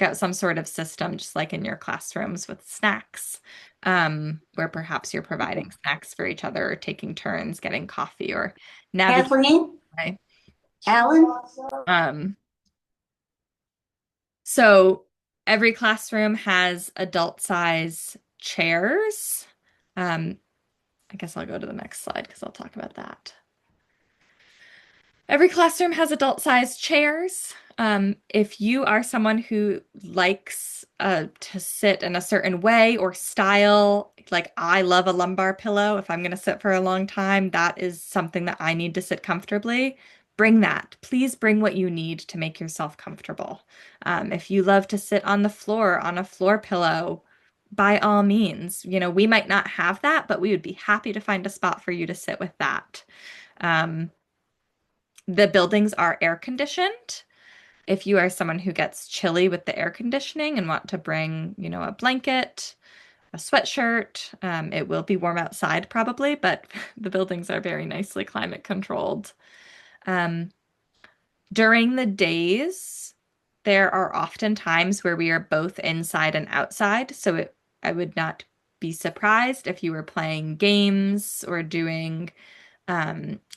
out some sort of system, just like in your classrooms with snacks, where perhaps you're providing snacks for each other or taking turns getting coffee or navigating. Kathleen, Alan? So every classroom has adult size chairs. I guess I'll go to the next slide because I'll talk about that. Every classroom has adult-sized chairs. If you are someone who likes to sit in a certain way or style, like I love a lumbar pillow. If I'm going to sit for a long time, that is something that I need to sit comfortably. Bring that. Please bring what you need to make yourself comfortable. If you love to sit on the floor on a floor pillow, by all means, we might not have that, but we would be happy to find a spot for you to sit with that. The buildings are air conditioned. If you are someone who gets chilly with the air conditioning and want to bring, a blanket, a sweatshirt, it will be warm outside probably, but the buildings are very nicely climate controlled. During the days, there are often times where we are both inside and outside, so I would not be surprised if you were playing games or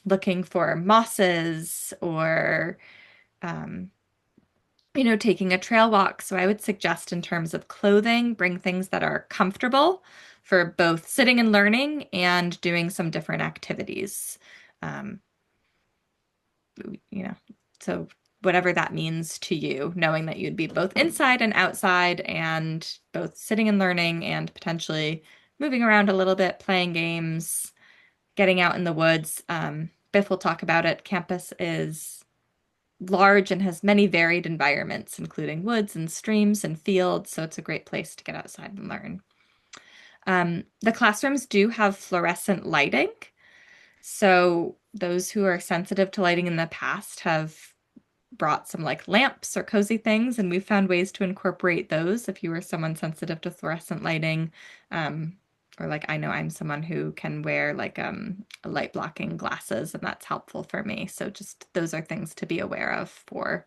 looking for mosses or taking a trail walk. So I would suggest in terms of clothing, bring things that are comfortable for both sitting and learning and doing some different activities. Um, so whatever that means to you, knowing that you'd be both inside and outside and both sitting and learning and potentially moving around a little bit, playing games, getting out in the woods. Biff will talk about it. Campus is large and has many varied environments, including woods and streams and fields, so it's a great place to get outside and learn. The classrooms do have fluorescent lighting, so those who are sensitive to lighting in the past have brought some like lamps or cozy things, and we've found ways to incorporate those if you are someone sensitive to fluorescent lighting. Or like I know I'm someone who can wear like light blocking glasses, and that's helpful for me. So just those are things to be aware of for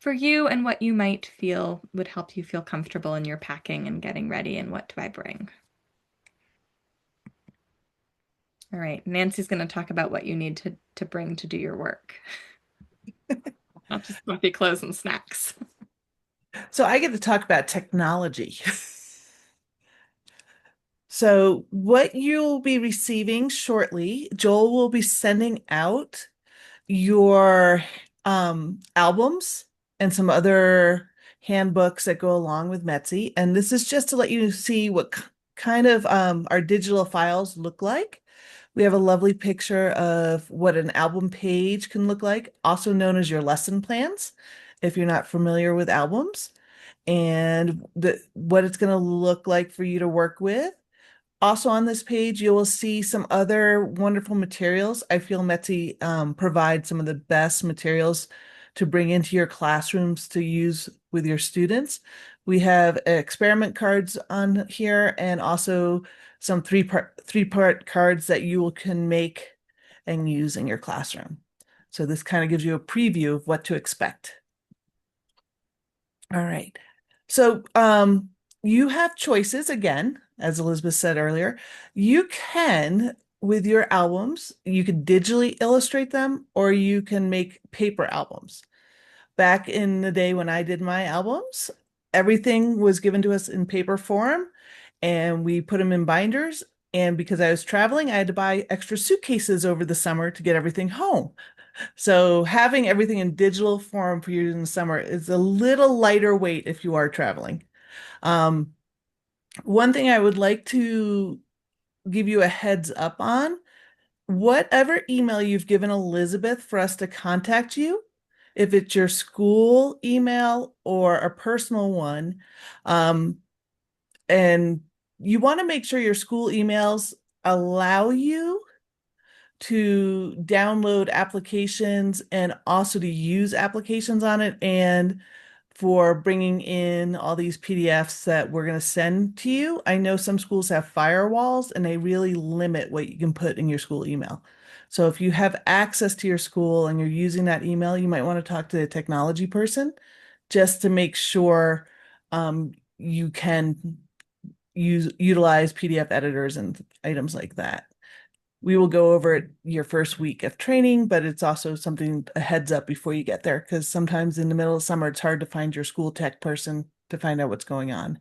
you and what you might feel would help you feel comfortable in your packing and getting ready and what do I bring. All right, Nancy's going to talk about what you need to bring to do your work. Not just comfy clothes and snacks. So I get to talk about technology. So what you'll be receiving shortly, Joel will be sending out your albums and some other handbooks that go along with METTC. And this is just to let you see what kind of our digital files look like. We have a lovely picture of what an album page can look like, also known as your lesson plans, if you're not familiar with albums, and what it's going to look like for you to work with. Also on this page, you will see some other wonderful materials. I feel METTC provides some of the best materials to bring into your classrooms to use with your students. We have experiment cards on here and also some three-part cards that you can make and use in your classroom. So this kind of gives you a preview of what to expect. All right. So you have choices again, as Elizabeth said earlier. You can, with your albums, you can digitally illustrate them or you can make paper albums. Back in the day when I did my albums, everything was given to us in paper form and we put them in binders. And because I was traveling, I had to buy extra suitcases over the summer to get everything home. So having everything in digital form for you in the summer is a little lighter weight if you are traveling. One thing I would like to give you a heads up on, whatever email you've given Elizabeth for us to contact you, if it's your school email or a personal one, and you want to make sure your school emails allow you to download applications and also to use applications on it. And for bringing in all these PDFs that we're going to send to you. I know some schools have firewalls and they really limit what you can put in your school email. So if you have access to your school and you're using that email, you might want to talk to the technology person just to make sure you can utilize PDF editors and items like that. We will go over it your first week of training, but it's also something, a heads up before you get there, because sometimes in the middle of summer, it's hard to find your school tech person to find out what's going on.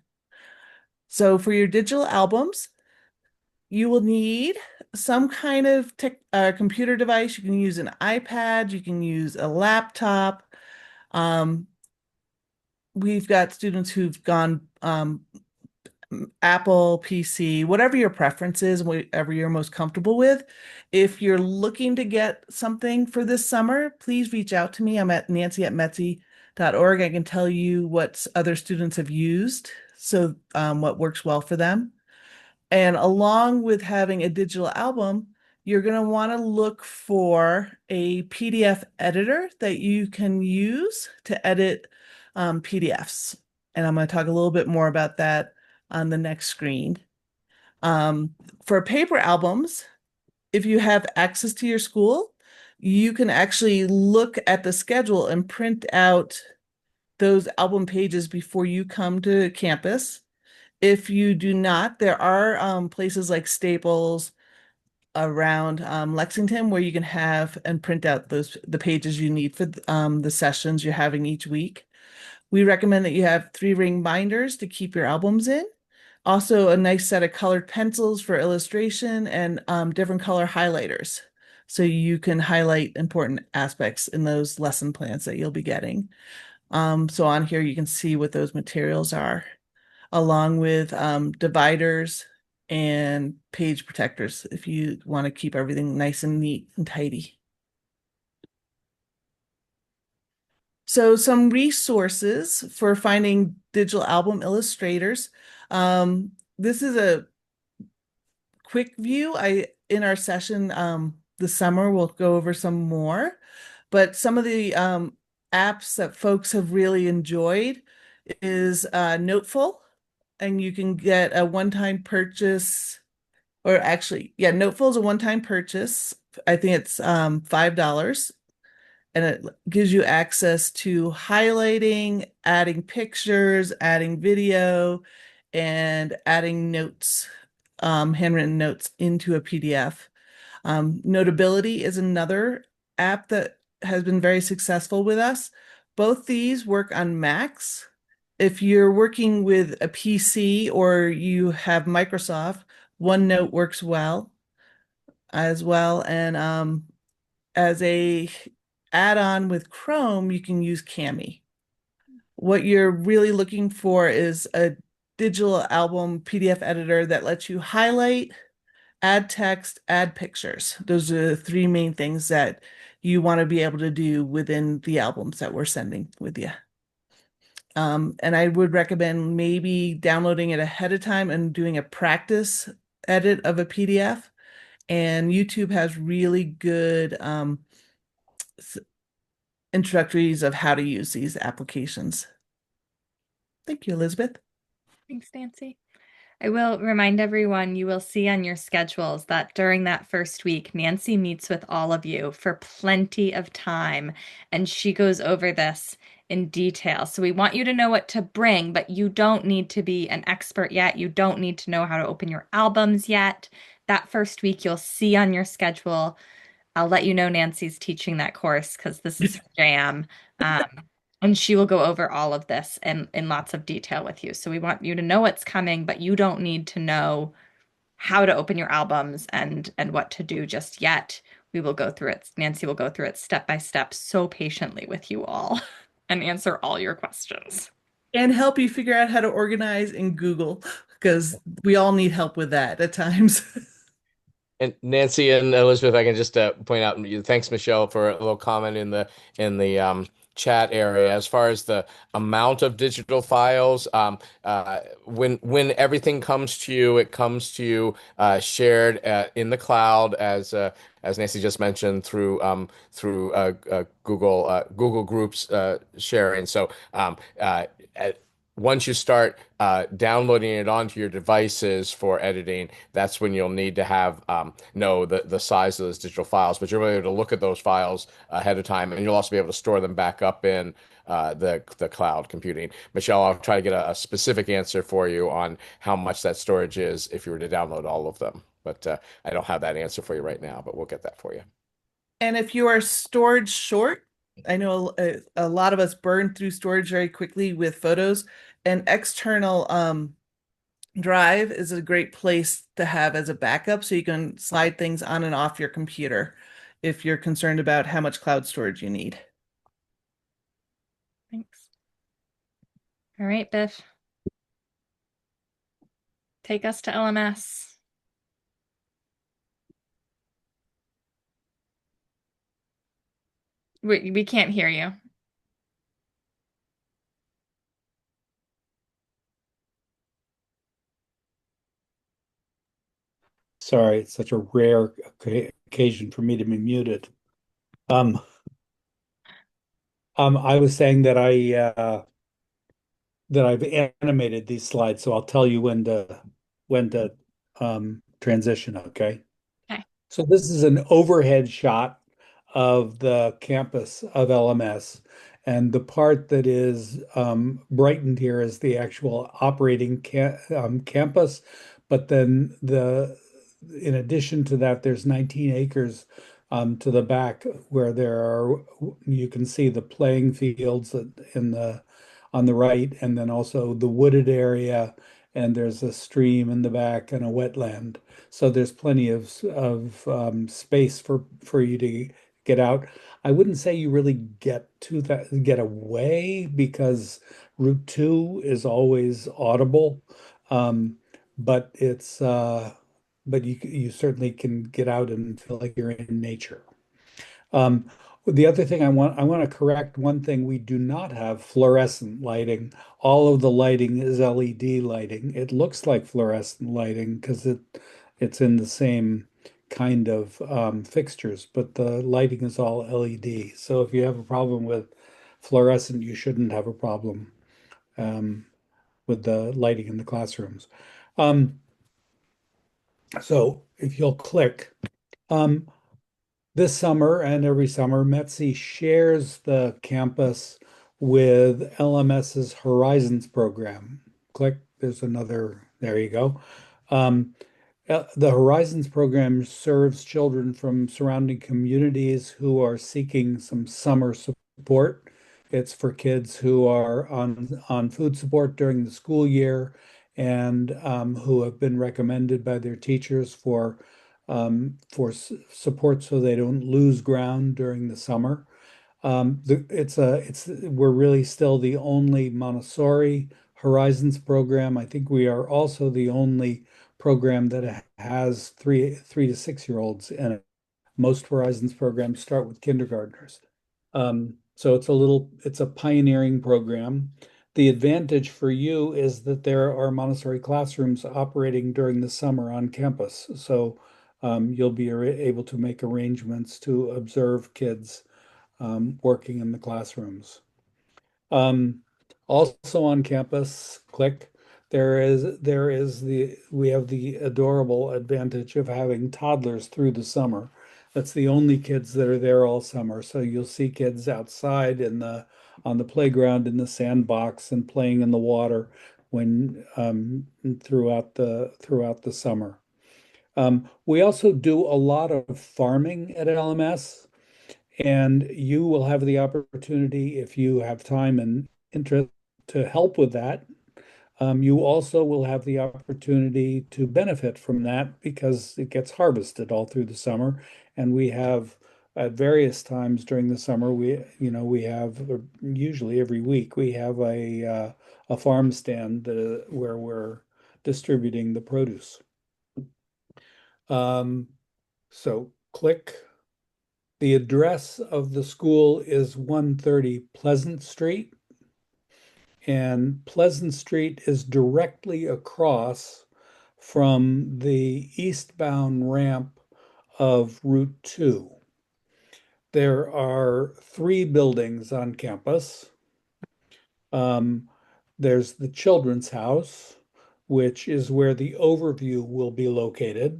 So for your digital albums, you will need some kind of computer device. You can use an iPad, you can use a laptop. We've got students who've gone Apple, PC, whatever your preference is, whatever you're most comfortable with. If you're looking to get something for this summer, please reach out to me. I'm at nancy@metsy.org. I can tell you what other students have used, so what works well for them. And along with having a digital album, you're going to want to look for a PDF editor that you can use to edit PDFs. And I'm going to talk a little bit more about that on the next screen. For paper albums, if you have access to your school, you can actually look at the schedule and print out those album pages before you come to campus. If you do not, there are places like Staples around Lexington where you can have and print out the pages you need for the sessions you're having each week. We recommend that you have 3-ring binders to keep your albums in. Also, a nice set of colored pencils for illustration and different color highlighters. So you can highlight important aspects in those lesson plans that you'll be getting. So on here, you can see what those materials are, along with dividers and page protectors if you want to keep everything nice and neat and tidy. So some resources for finding digital album illustrators. This is a quick view. In our session this summer, we'll go over some more, but some of the apps that folks have really enjoyed is Noteful, and you can get a one-time purchase, or actually, yeah, Noteful is a one-time purchase. I think it's $5. And it gives you access to highlighting, adding pictures, adding video, and adding notes, handwritten notes into a PDF. Notability is another app that has been very successful with us. Both these work on Macs. If you're working with a PC or you have Microsoft, OneNote works well as well. And as a add-on with Chrome, you can use Cami. What you're really looking for is a digital album PDF editor that lets you highlight, add text, add pictures. Those are the 3 main things that you want to be able to do within the albums that we're sending with you. And I would recommend maybe downloading it ahead of time and doing a practice edit of a PDF. And YouTube has really good introductories of how to use these applications. Thank you, Elizabeth. Thanks, Nancy. I will remind everyone, you will see on your schedules that during that first week, Nancy meets with all of you for plenty of time, and she goes over this in detail. So we want you to know what to bring, but you don't need to be an expert yet. You don't need to know how to open your albums yet. That first week, you'll see on your schedule. I'll let you know Nancy's teaching that course because this is her jam. And she will go over all of this in lots of detail with you. So we want you to know what's coming, but you don't need to know how to open your albums and what to do just yet. We will go through it. Nancy will go through it step by step so patiently with you all and answer all your questions. And help you figure out how to organize in Google, because we all need help with that at times. And Nancy and Elizabeth, I can just point out, thanks, Michelle, for a little comment in the chat area. As far as the amount of digital files, when everything comes to you, it comes to you shared in the cloud as Nancy just mentioned through Google Groups sharing. So once you start downloading it onto your devices for editing, that's when you'll need to have know the size of those digital files. But you'll be able to look at those files ahead of time, and you'll also be able to store them back up in the cloud computing. Michelle, I'll try to get a specific answer for you on how much that storage is if you were to download all of them. But I don't have that answer for you right now, but we'll get that for you. And if you are storage short, I know a lot of us burn through storage very quickly with photos. An external drive is a great place to have as a backup so you can slide things on and off your computer if you're concerned about how much cloud storage you need. Thanks. All right, Biff. Take us to LMS. We can't hear you. Sorry, it's such a rare occasion for me to be muted. I was saying that I've animated these slides, so I'll tell you when to transition, okay? Okay. So this is an overhead shot of the campus of LMS, and the part that is brightened here is the actual operating campus. But then in addition to that, there's 19 acres to the back where you can see the playing fields on the right, and then also the wooded area, and there's a stream in the back and a wetland. So there's plenty of space for you to get out. I wouldn't say you really get away because Route 2 is always audible, but you certainly can get out and feel like you're in nature. Um, the other thing I want to correct one thing. We do not have fluorescent lighting. All of the lighting is LED lighting. It looks like fluorescent lighting because it's in the same kind of fixtures, but the lighting is all LED. So if you have a problem with fluorescent, you shouldn't have a problem with the lighting in the classrooms. So if you'll click, um, this summer and every summer, METC shares the campus with LMS's Horizons program. Click, there you go. The Horizons program serves children from surrounding communities who are seeking some summer support. It's for kids who are on food support during the school year and who have been recommended by their teachers for support so they don't lose ground during the summer. We're really still the only Montessori Horizons program. I think we are also the only program that has three to 6 year olds in it. Most Horizons programs start with kindergartners. So it's a pioneering program. The advantage for you is that there are Montessori classrooms operating during the summer on campus. So you'll be able to make arrangements to observe kids working in the classrooms. Um, Also on campus, click, we have the adorable advantage of having toddlers through the summer. That's the only kids that are there all summer. So you'll see kids outside on the playground in the sandbox and playing in the water when throughout the summer. We also do a lot of farming at LMS. And you will have the opportunity, if you have time and interest, to help with that. You also will have the opportunity to benefit from that because it gets harvested all through the summer. And we have at various times during the summer, we have usually every week, we have a farm stand where we're distributing the produce. So click. The address of the school is 130 Pleasant Street, and Pleasant Street is directly across from the eastbound ramp of Route 2. There are 3 buildings on campus. There's the Children's House, which is where the overview will be located.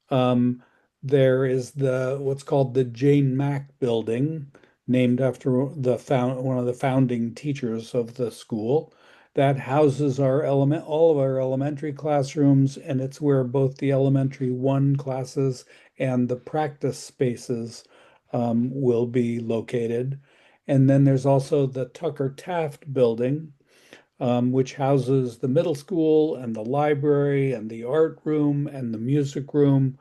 Um, there is what's called the Jane Mack Building, named after one of the founding teachers of the school. That houses all of our elementary classrooms, and it's where both the elementary 1 classes and the practice spaces will be located. And then there's also the Tucker Taft Building, which houses the middle school and the library and the art room and the music room.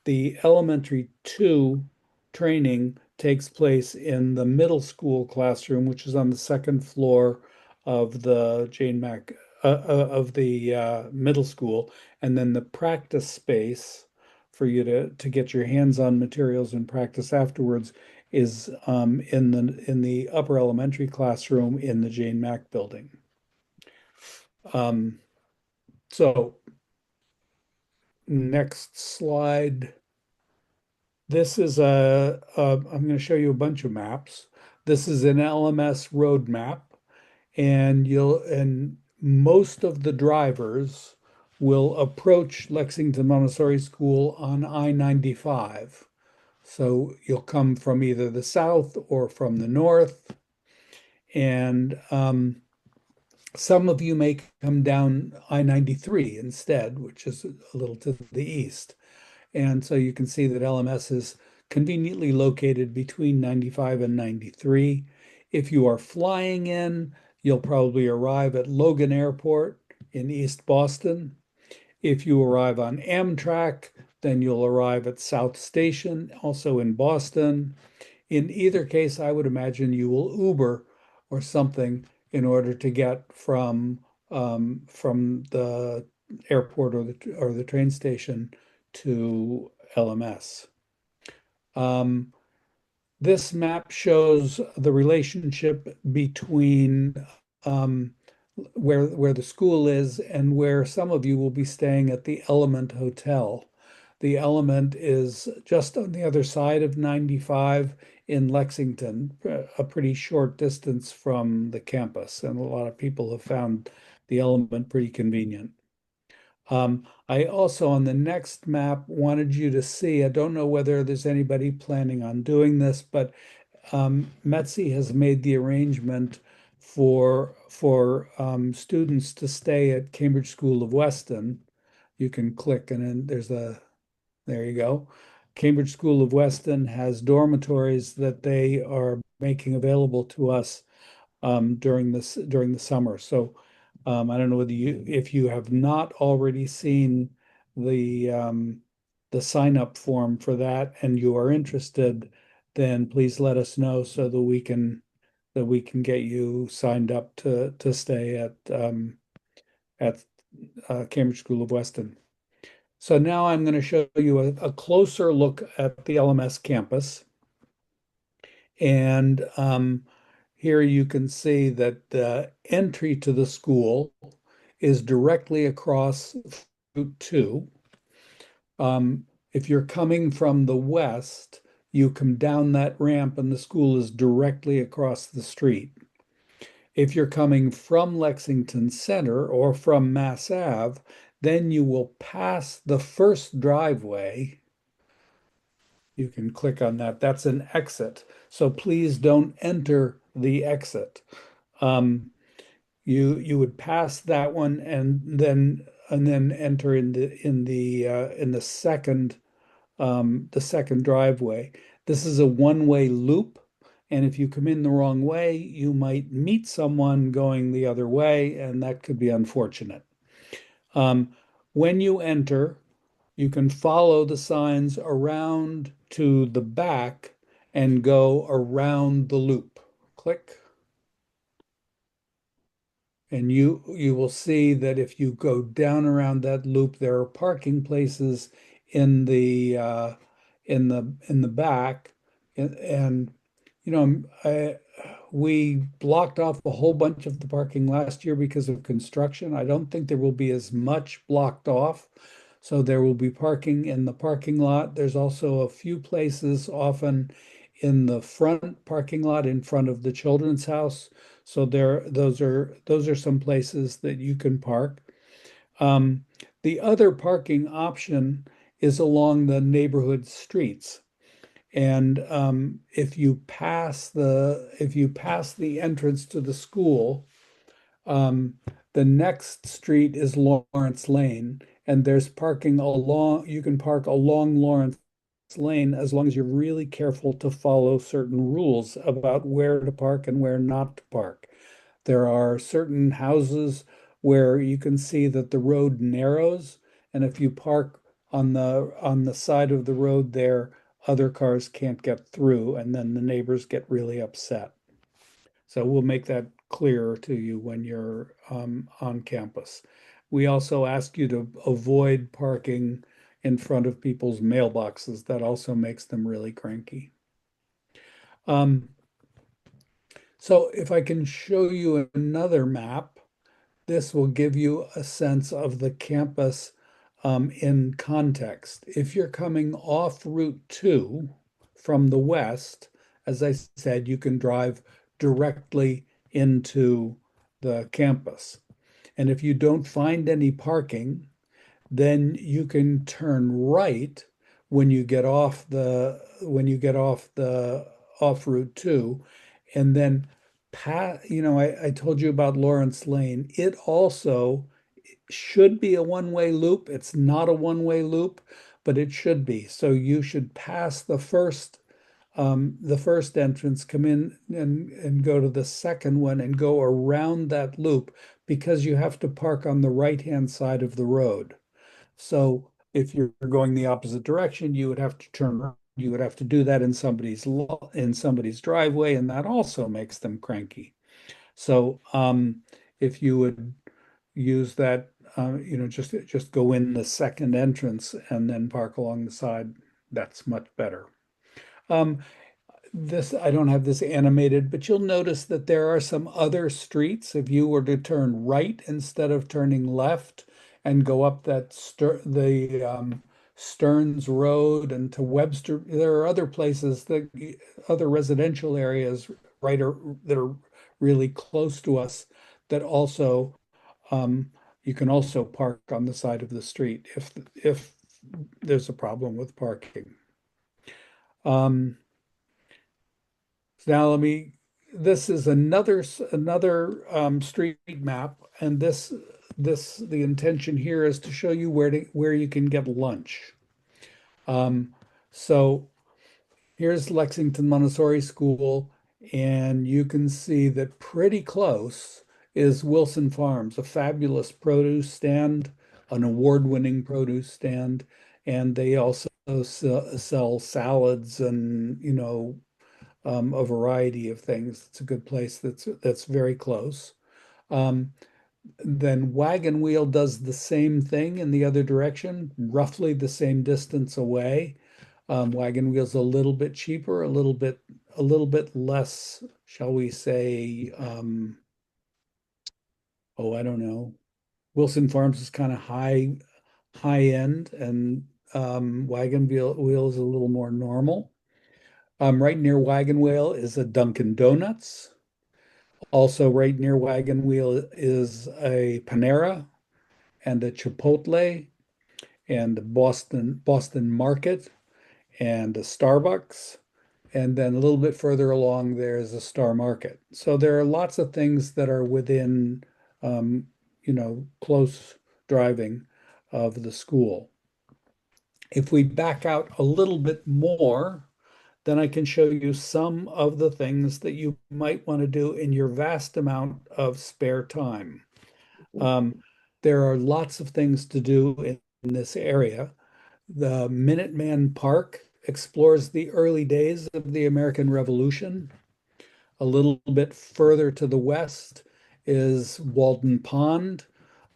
The elementary 2 training takes place in the middle school classroom, which is on the second floor of the Jane Mack of the middle school, and then the practice space for you to get your hands on materials and practice afterwards is in the upper elementary classroom in the Jane Mack building. So next slide. This is I'm going to show you a bunch of maps. This is an LMS roadmap, and most of the drivers will approach Lexington Montessori School on I-95. So you'll come from either the south or from the north, and some of you may come down I-93 instead, which is a little to the east. And so you can see that LMS is conveniently located between 95 and 93. If you are flying in, you'll probably arrive at Logan Airport in East Boston. If you arrive on Amtrak, then you'll arrive at South Station, also in Boston. In either case, I would imagine you will Uber or something in order to get from the airport or the train station to LMS. This map shows the relationship between where the school is and where some of you will be staying at the Element Hotel. The Element is just on the other side of 95 in Lexington, a pretty short distance from the campus, and a lot of people have found the Element pretty convenient. I also, on the next map, wanted you to see, I don't know whether there's anybody planning on doing this, but METTC has made the arrangement for students to stay at Cambridge School of Weston. You can click and then there you go. Cambridge School of Weston has dormitories that they are making available to us during the summer. So I don't know if you have not already seen the sign up form for that and you are interested, then please let us know so that we can get you signed up to stay at Cambridge School of Weston. So now I'm going to show you a closer look at the LMS campus. And here you can see that the entry to the school is directly across Route 2. If you're coming from the west, you come down that ramp and the school is directly across the street. If you're coming from Lexington Center or from Mass Ave, then you will pass the first driveway. You can click on that. That's an exit. So please don't enter the exit. You would pass that one and then enter in the second driveway. This is a one-way loop, and if you come in the wrong way, you might meet someone going the other way, and that could be unfortunate. When you enter, you can follow the signs around to the back and go around the loop. Click. And you will see that if you go down around that loop, there are parking places in the back, And you know, we blocked off a whole bunch of the parking last year because of construction. I don't think there will be as much blocked off. So there will be parking in the parking lot. There's also a few places often in the front parking lot in front of the children's house. So those are some places that you can park. Um, the other parking option is along the neighborhood streets. And if you pass the entrance to the school, um, the next street is Lawrence Lane, and there's parking along. You can park along Lawrence Lane as long as you're really careful to follow certain rules about where to park and where not to park. There are certain houses where you can see that the road narrows, and if you park on the side of the road there, other cars can't get through, and then the neighbors get really upset. So we'll make that clearer to you when you're on campus. We also ask you to avoid parking in front of people's mailboxes. That also makes them really cranky. Um, so if I can show you another map, this will give you a sense of the campus in context. If you're coming off Route 2 from the west, as I said, you can drive directly into the campus. And if you don't find any parking, then you can turn right when you get off Route 2, and then I told you about Lawrence Lane. It also should be a one-way loop. It's not a one-way loop, but it should be. So you should pass the first entrance, come in and go to the second one and go around that loop because you have to park on the right-hand side of the road. So if you're going the opposite direction, you would have to turn around. You would have to do that in somebody's driveway, and that also makes them cranky. So if you would use that, just go in the second entrance and then park along the side, that's much better. Um, this, I don't have this animated, but you'll notice that there are some other streets. If you were to turn right instead of turning left and go up the Stearns Road and to Webster, there are other places other residential areas that are really close to us that also you can also park on the side of the street if there's a problem with parking. Um, Now this is another street map, and the intention here is to show you where you can get lunch. So here's Lexington Montessori School, and you can see that pretty close is Wilson Farms, a fabulous produce stand, an award-winning produce stand, and they also sell salads and a variety of things. It's a good place that's very close. Um, then Wagon Wheel does the same thing in the other direction, roughly the same distance away. Wagon Wheel's a little bit cheaper, a little bit less, shall we say, I don't know. Wilson Farms is kind of high end, and Wheel is a little more normal. Right near Wagon Wheel is a Dunkin' Donuts. Also, right near Wagon Wheel is a Panera and a Chipotle and a Boston Market and a Starbucks. And then a little bit further along, there's a Star Market. So there are lots of things that are within, close driving of the school. If we back out a little bit more, then I can show you some of the things that you might want to do in your vast amount of spare time. There are lots of things to do in this area. The Minuteman Park explores the early days of the American Revolution. A little bit further to the west is Walden Pond.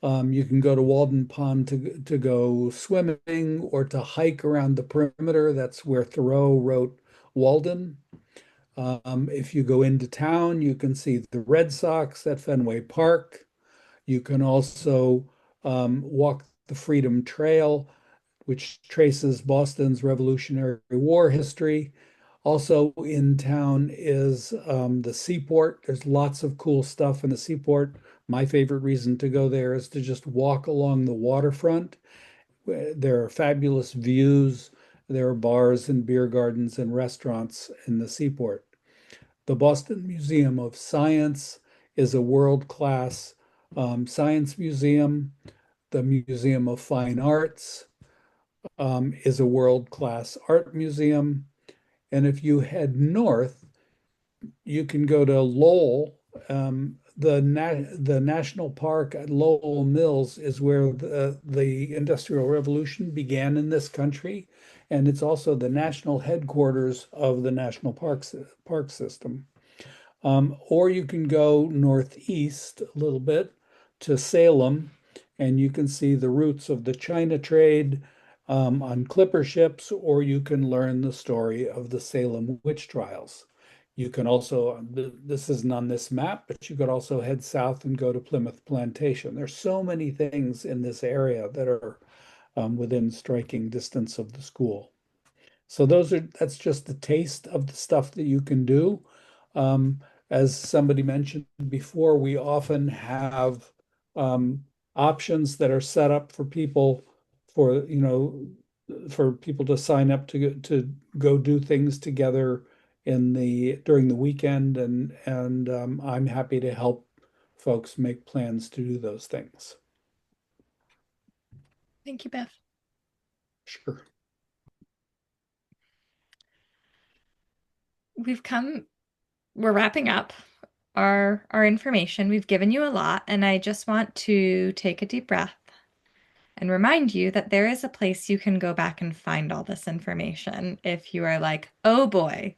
You can go to Walden Pond to go swimming or to hike around the perimeter. That's where Thoreau wrote Walden. If you go into town, you can see the Red Sox at Fenway Park. You can also walk the Freedom Trail, which traces Boston's Revolutionary War history. Also in town is the seaport. There's lots of cool stuff in the seaport. My favorite reason to go there is to just walk along the waterfront. There are fabulous views. There are bars and beer gardens and restaurants in the seaport. The Boston Museum of Science is a world-class science museum. The Museum of Fine Arts is a world-class art museum. And if you head north, you can go to Lowell. The national park at Lowell Mills is where the Industrial Revolution began in this country, and it's also the national headquarters of the national park system. Or you can go northeast a little bit to Salem, and you can see the roots of the China trade on clipper ships, or you can learn the story of the Salem witch trials. You can also, this isn't on this map, but you could also head south and go to Plymouth Plantation. There's so many things in this area that are within striking distance of the school. So that's just a taste of the stuff that you can do. Um, as somebody mentioned before, we often have options that are set up for people for people to sign up to go do things together during the weekend, and I'm happy to help folks make plans to do those things. Thank you, Beth. Sure. We're wrapping up our information. We've given you a lot, and I just want to take a deep breath and remind you that there is a place you can go back and find all this information if you are like, oh boy,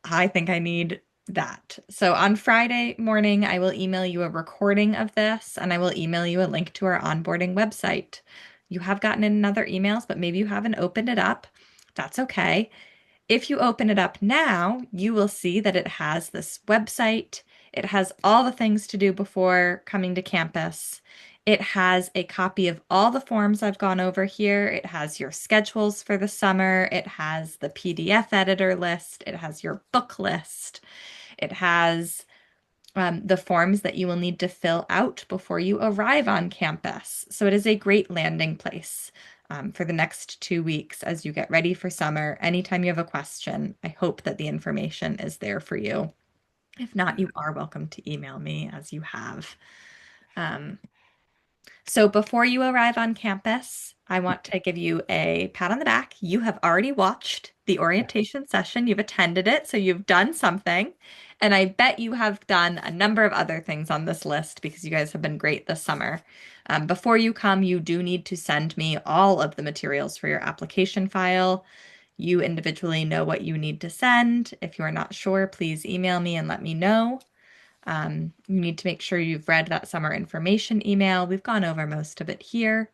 I think I need that. So on Friday morning, I will email you a recording of this, and I will email you a link to our onboarding website. You have gotten in other emails, but maybe you haven't opened it up. That's okay. If you open it up now, you will see that it has this website. It has all the things to do before coming to campus. It has a copy of all the forms I've gone over here. It has your schedules for the summer. It has the PDF editor list. It has your book list. It has the forms that you will need to fill out before you arrive on campus. So it is a great landing place for the next 2 weeks as you get ready for summer. Anytime you have a question, I hope that the information is there for you. If not, you are welcome to email me as you have. So before you arrive on campus, I want to give you a pat on the back. You have already watched the orientation session. You've attended it, so you've done something. And I bet you have done a number of other things on this list because you guys have been great this summer. Before you come, you do need to send me all of the materials for your application file. You individually know what you need to send. If you are not sure, please email me and let me know. You need to make sure you've read that summer information email. We've gone over most of it here.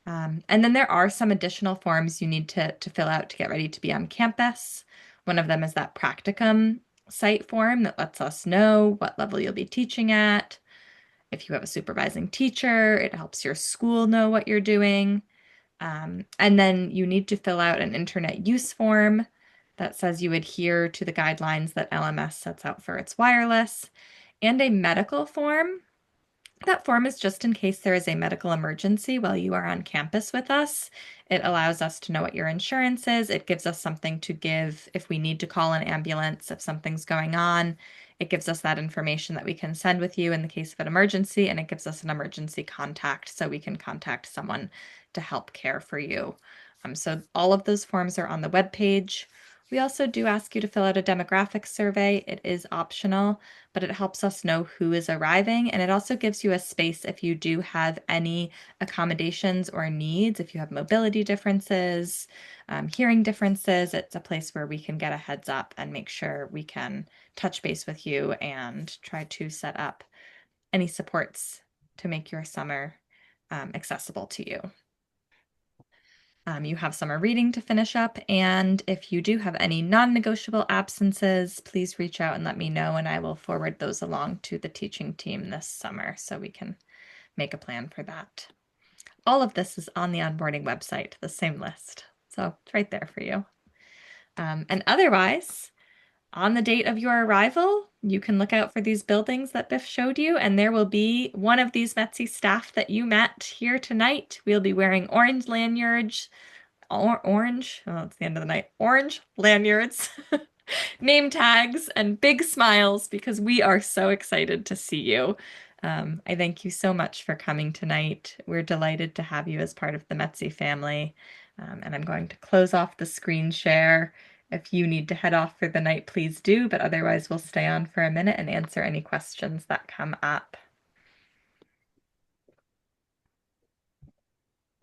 And then there are some additional forms you need to fill out to get ready to be on campus. One of them is that practicum site form that lets us know what level you'll be teaching at. If you have a supervising teacher, it helps your school know what you're doing. And then you need to fill out an internet use form that says you adhere to the guidelines that LMS sets out for its wireless, and a medical form. That form is just in case there is a medical emergency while you are on campus with us. It allows us to know what your insurance is. It gives us something to give if we need to call an ambulance, if something's going on. It gives us that information that we can send with you in the case of an emergency, and it gives us an emergency contact so we can contact someone to help care for you. So all of those forms are on the webpage. We also do ask you to fill out a demographic survey. It is optional, but it helps us know who is arriving, and it also gives you a space if you do have any accommodations or needs, if you have mobility differences, hearing differences. It's a place where we can get a heads up and make sure we can touch base with you and try to set up any supports to make your summer accessible to you. You have summer reading to finish up, and if you do have any non-negotiable absences, please reach out and let me know, and I will forward those along to the teaching team this summer so we can make a plan for that. All of this is on the onboarding website, the same list. So it's right there for you. And otherwise, on the date of your arrival, you can look out for these buildings that Biff showed you, and there will be one of these METC staff that you met here tonight. We'll be wearing orange lanyards, orange, oh, it's the end of the night, orange lanyards, name tags, and big smiles because we are so excited to see you. I thank you so much for coming tonight. We're delighted to have you as part of the METC family. And I'm going to close off the screen share. If you need to head off for the night, please do, but otherwise we'll stay on for a minute and answer any questions that come up.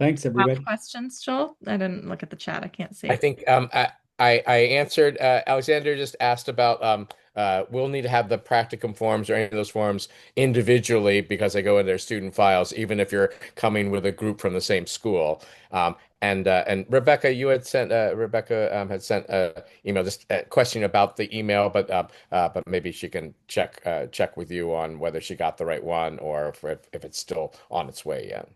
Thanks, everybody. Questions, Joel? I didn't look at the chat. I can't see. I think I answered. Alexander just asked about we'll need to have the practicum forms or any of those forms individually because they go in their student files, even if you're coming with a group from the same school. And Rebecca, you had sent Rebecca had sent a email just questioning about the email, but maybe she can check with you on whether she got the right one or if it's still on its way yet.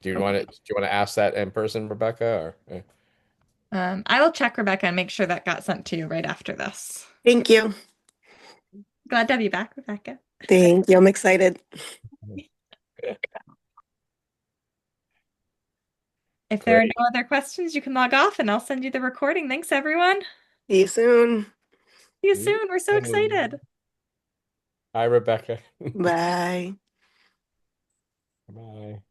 Do you want to ask that in person, Rebecca? Or I will check Rebecca and make sure that got sent to you right after this. Thank you. Glad to have you back, Rebecca. Thank you. I'm excited. If there are no other questions, you can log off and I'll send you the recording. Thanks, everyone. See you soon. See you soon. We're so excited. Hi, Rebecca. Bye. Bye.